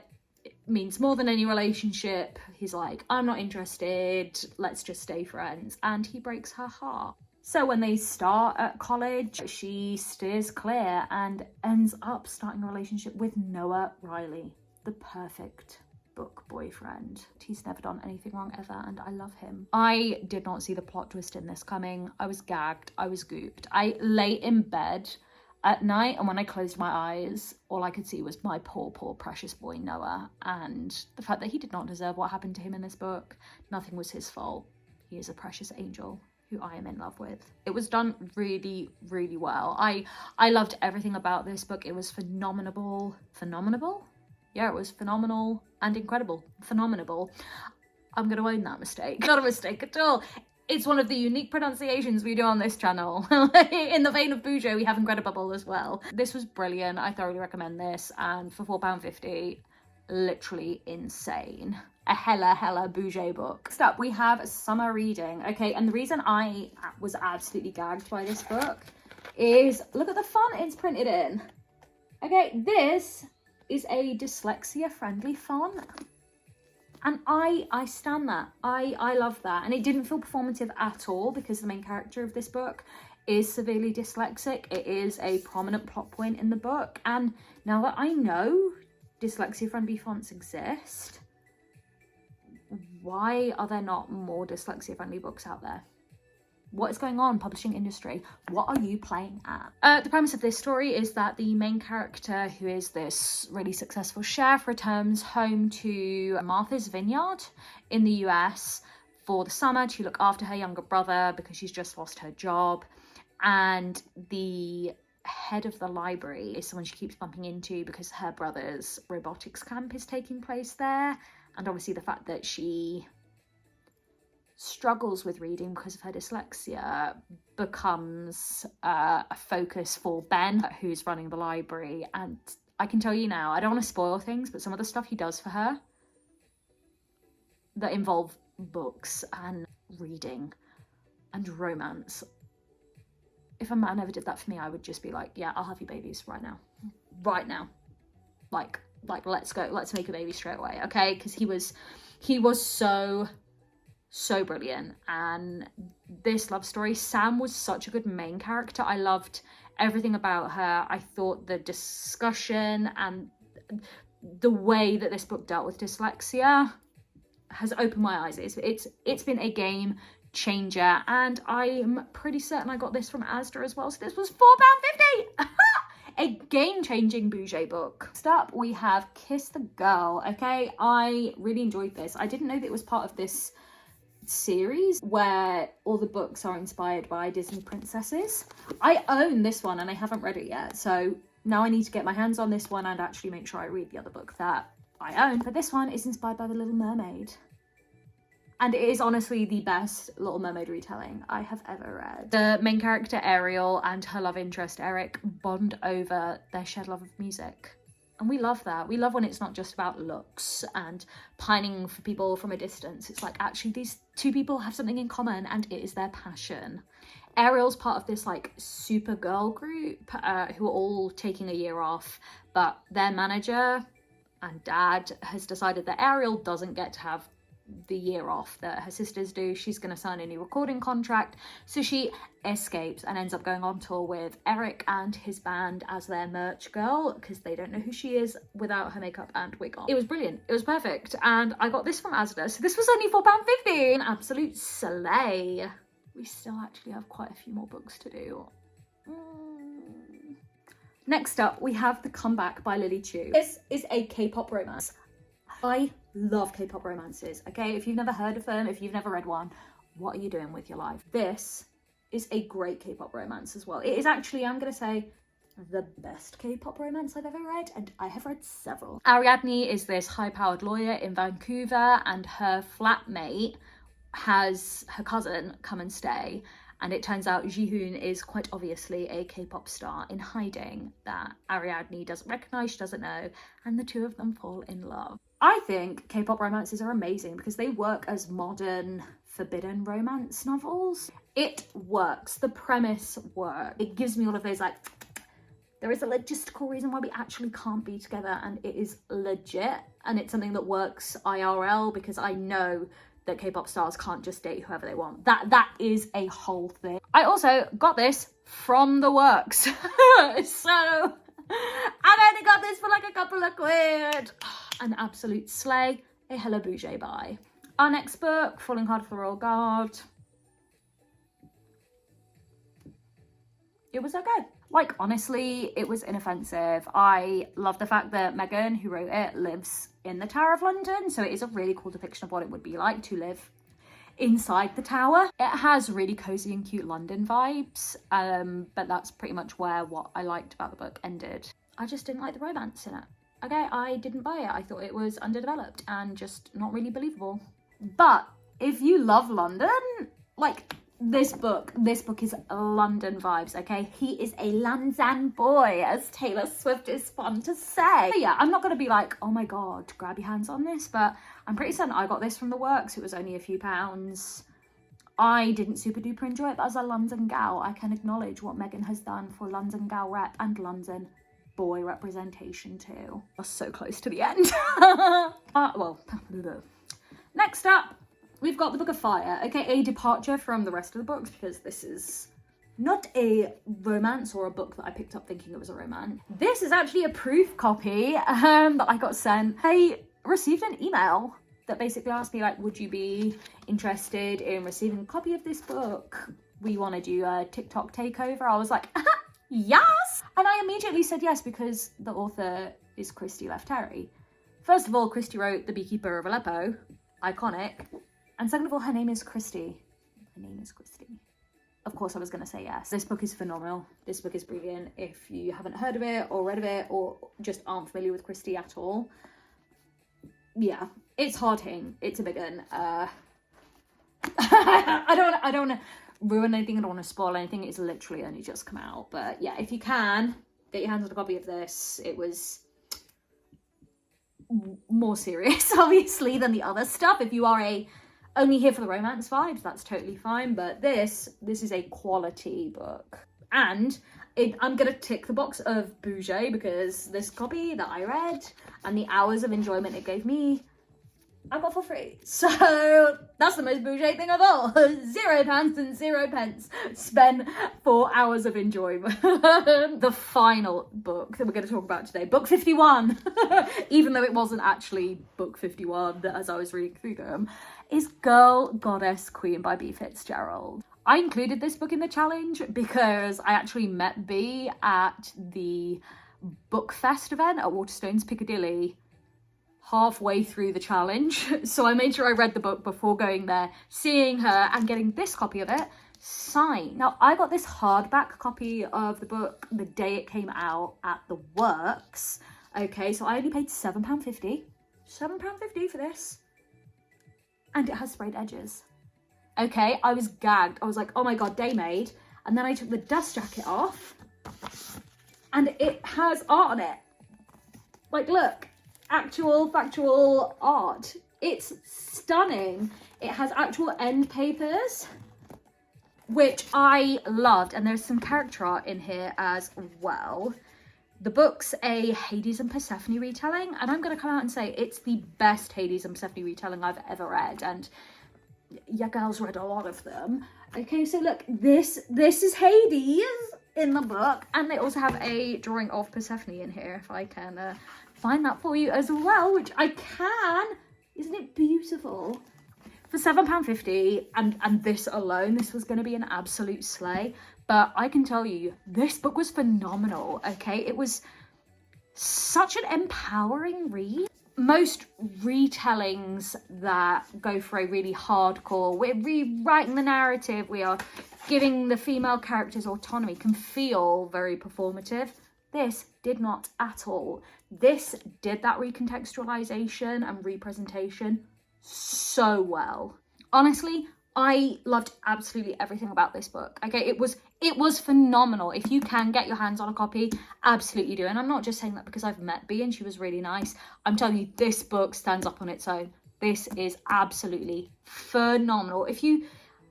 means more than any relationship. He's like, I'm not interested, let's just stay friends, and he breaks her heart. So when they start at college, she steers clear and ends up starting a relationship with Noah Riley, the perfect book boyfriend. He's never done anything wrong ever, and I love him. I did not see the plot twist in this coming. I was gagged. I was gooped. I lay in bed at night, and when I closed my eyes, all I could see was my poor, poor precious boy Noah, and the fact that he did not deserve what happened to him in this book. Nothing was his fault. He is a precious angel who I am in love with. It was done really, really well. I loved everything about this book. It was phenomenal. Phenomenal? Yeah, it was phenomenal and incredible. Phenomenal. I'm gonna own that mistake. Not a mistake at all. It's one of the unique pronunciations we do on this channel. In the vein of Bouger, we have Incredible as well. This was brilliant. I thoroughly recommend this, and for £4.50, literally insane. A hella bougie book. Next up, we have Summer Reading. Okay, and the reason I was absolutely gagged by this book is, look at the font it's printed in. Okay, this is a dyslexia-friendly font. And I stand that. I love that. And it didn't feel performative at all, because the main character of this book is severely dyslexic. It is a prominent plot point in the book. And now that I know dyslexia-friendly fonts exist, why are there not more dyslexia-friendly books out there? What is going on, publishing industry? What are you playing at? The premise of this story is that the main character, who is this really successful chef, returns home to Martha's Vineyard in the US for the summer to look after her younger brother because she's just lost her job. And the head of the library is someone she keeps bumping into because her brother's robotics camp is taking place there. And obviously the fact that she struggles with reading because of her dyslexia becomes a focus for Ben, who's running the library. And I can tell you now, I don't want to spoil things, but some of the stuff he does for her that involve books and reading and romance, if a man ever did that for me, I would just be like, yeah, I'll have your babies right now. Like let's go, let's make a baby straight away, okay? Because he was so brilliant. And this love story, Sam was such a good main character. I loved everything about her. I thought the discussion and the way that this book dealt with dyslexia has opened my eyes. It's been a game changer, and I'm pretty certain I got this from Asda as well, so this was £4.50. A game-changing Bouger book. Next up, we have Kiss the Girl. Okay, I really enjoyed this. I didn't know that it was part of this series where all the books are inspired by Disney princesses. I own this one and I haven't read it yet, so now I need to get my hands on this one and actually make sure I read the other book that I own. But this one is inspired by The Little Mermaid, and it is honestly the best Little Mermaid retelling I have ever read. The main character Ariel and her love interest Eric bond over their shared love of music. And we love that. We love when it's not just about looks and pining for people from a distance. It's like, actually, these two people have something in common and it is their passion. Ariel's part of this like super girl group who are all taking a year off, but their manager and dad has decided that Ariel doesn't get to have the year off that her sisters do. She's going to sign a new recording contract, so she escapes and ends up going on tour with Eric and his band as their merch girl, because they don't know who she is without her makeup and wig on. It was brilliant, it was perfect, and I got this from Asda, so this was only £4.50. An absolute slay. We still actually have quite a few more books to do. Next up, we have The Comeback by Lily Chu. This is a K-pop romance. I love K-pop romances, okay? If you've never heard of them, if you've never read one, what are you doing with your life? This is a great K-pop romance as well. It is actually, I'm going to say, the best K-pop romance I've ever read, and I have read several. Ariadne is this high-powered lawyer in Vancouver, and her flatmate has her cousin come and stay, and it turns out Jihoon is quite obviously a K-pop star in hiding that Ariadne doesn't recognise, she doesn't know, and the two of them fall in love. I think K-pop romances are amazing because they work as modern forbidden romance novels. It works. The premise works. It gives me all of those like, there is a logistical reason why we actually can't be together, and it is legit, and it's something that works IRL because I know that K-pop stars can't just date whoever they want. That is a whole thing. I also got this from the works. So I've only got this for like a couple of quid. An absolute slay. A hella bougie buy. Our next book, Falling Hard for the Royal Guard. It was okay. Like, honestly, it was inoffensive. I love the fact that Megan, who wrote it, lives in the Tower of London, so it is a really cool depiction of what it would be like to live inside the tower. It has really cozy and cute London vibes, but that's pretty much where what I liked about the book ended. I just didn't like the romance in it. Okay, I didn't buy it. I thought it was underdeveloped and just not really believable. But if you love London, like, this book is London vibes, okay? He is a London boy, as Taylor Swift is fun to say. But yeah, I'm not gonna be like, oh my god, grab your hands on this, but I'm pretty certain I got this from the works. It was only a few pounds. I didn't super duper enjoy it, but as a London gal, I can acknowledge what Megan has done for London gal rep and London boy representation too. We're so close to the end. Next up, we've got The Book of Fire, okay, a departure from the rest of the books because this is not a romance or a book that I picked up thinking it was a romance. This is actually a proof copy that I got sent. I received an email that basically asked me, like, would you be interested in receiving a copy of this book? We want to do a TikTok takeover. I was like, yes! And I immediately said yes because the author is Christy Lefteri. First of all, Christy wrote The Beekeeper of Aleppo, iconic. And second of all, her name is Christy. Her name is Christy. of course I was going to say yes. This book is phenomenal. This book is brilliant. If you haven't heard of it or read of it or just aren't familiar with Christie at all, yeah, it's hard-hitting. It's a big one. I don't want to ruin anything. I don't want to spoil anything. It's literally only just come out. But yeah, if you can, get your hands on a copy of this. It was more serious, obviously, than the other stuff. If you are only here for the romance vibes, that's totally fine. But this is a quality book. And I'm going to tick the box of bougie, because this copy that I read and the hours of enjoyment it gave me, I got for free. So that's the most bougie thing of all. £0 and 0 pence spent for hours of enjoyment. The final book that we're going to talk about today, book 51, even though it wasn't actually book 51 as I was reading through them, is Girl, Goddess, Queen by B. Fitzgerald. I included this book in the challenge because I actually met B at the Bookfest event at Waterstones Piccadilly halfway through the challenge. So I made sure I read the book before going there, seeing her and getting this copy of it signed. Now, I got this hardback copy of the book the day it came out at the Works. Okay, so I only paid £7.50. £7.50 for this. And it has sprayed edges. Okay, I was gagged. I was like, oh my God, day made. And then I took the dust jacket off and it has art on it. Like, look. Actual factual art. It's stunning. It has actual end papers, which I loved, and there's some character art in here as well. The book's a Hades and Persephone retelling, and I'm going to come out and say it's the best Hades and Persephone retelling I've ever read, and your girl's read a lot of them. Okay, so look, this is Hades in the book, and they also have a drawing of Persephone in here, if I can find that for you as well, which I can. Isn't it beautiful? For £7.50 and this alone, this was going to be an absolute slay. But I can tell you, this book was phenomenal, okay? It was such an empowering read. Most retellings that go for a really hardcore, we're rewriting the narrative, we are giving the female characters autonomy, can feel very performative. This did not at all. This did that recontextualization and representation so well. Honestly, I loved absolutely everything about this book. Okay, it was phenomenal. If you can get your hands on a copy, absolutely do. And I'm not just saying that because I've met B and she was really nice. I'm telling you, this book stands up on its own. This is absolutely phenomenal.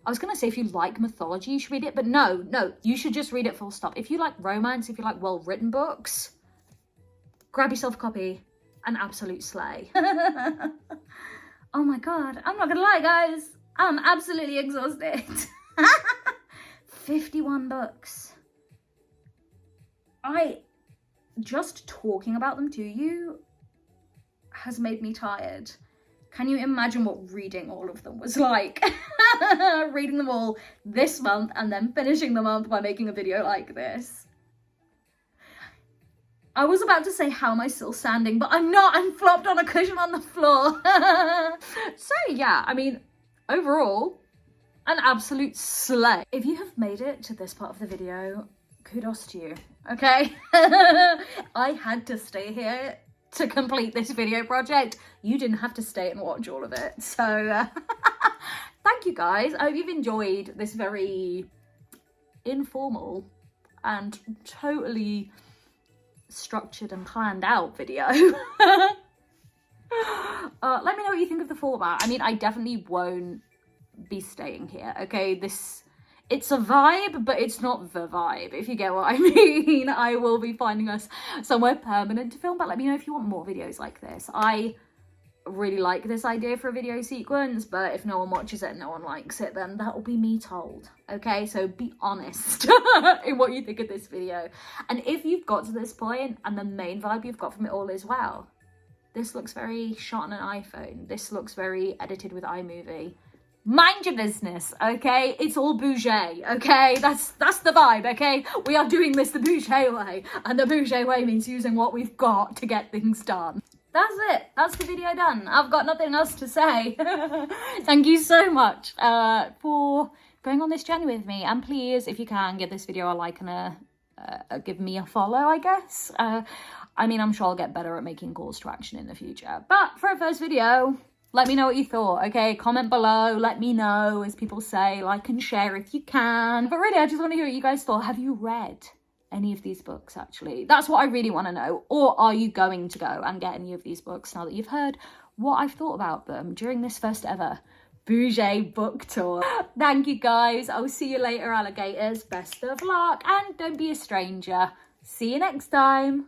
I was going to say if you like mythology, you should read it, but no, you should just read it full stop. If you like romance, if you like well-written books, grab yourself a copy, an absolute slay. Oh my God, I'm not going to lie, guys. I'm absolutely exhausted. 51 books. Just talking about them to you has made me tired. Can you imagine what reading all of them was like? Reading them all this month and then finishing the month by making a video like this. I was about to say, how am I still standing? But I'm not. I'm flopped on a cushion on the floor. So yeah, I mean, overall, an absolute slay. If you have made it to this part of the video, kudos to you, okay? I had to stay here to complete this video project. You didn't have to stay and watch all of it. So thank you guys. I hope you've enjoyed this very informal and totally structured and planned out video. Let me know what you think of the format. I mean, I definitely won't be staying here, okay? It's a vibe, but it's not the vibe, if you get what I mean. I will be finding us somewhere permanent to film, but let me know if you want more videos like this. I really like this idea for a video sequence, but if no one watches it and no one likes it, then that will be me told, okay? So be honest in what you think of this video. And if you've got to this point and the main vibe you've got from it all is, wow, this looks very shot on an iPhone, this looks very edited with iMovie, mind your business, okay? It's all bougie, okay? That's the vibe, okay? We are doing this the bougie way, and the bougie way means using what we've got to get things done. That's it. That's the video done. I've got nothing else to say. Thank you so much for going on this journey with me. And please, if you can, give this video a like and give me a follow, I guess. I mean, I'm sure I'll get better at making calls to action in the future. But for a first video, let me know what you thought, okay? Comment below, let me know, as people say, like and share if you can. But really, I just want to hear what you guys thought. Have you read any of these books, actually? That's what I really want to know. Or are you going to go and get any of these books now that you've heard what I've thought about them during this first ever Bougie book tour? Thank you, guys. I'll see you later, alligators. Best of luck, and don't be a stranger. See you next time.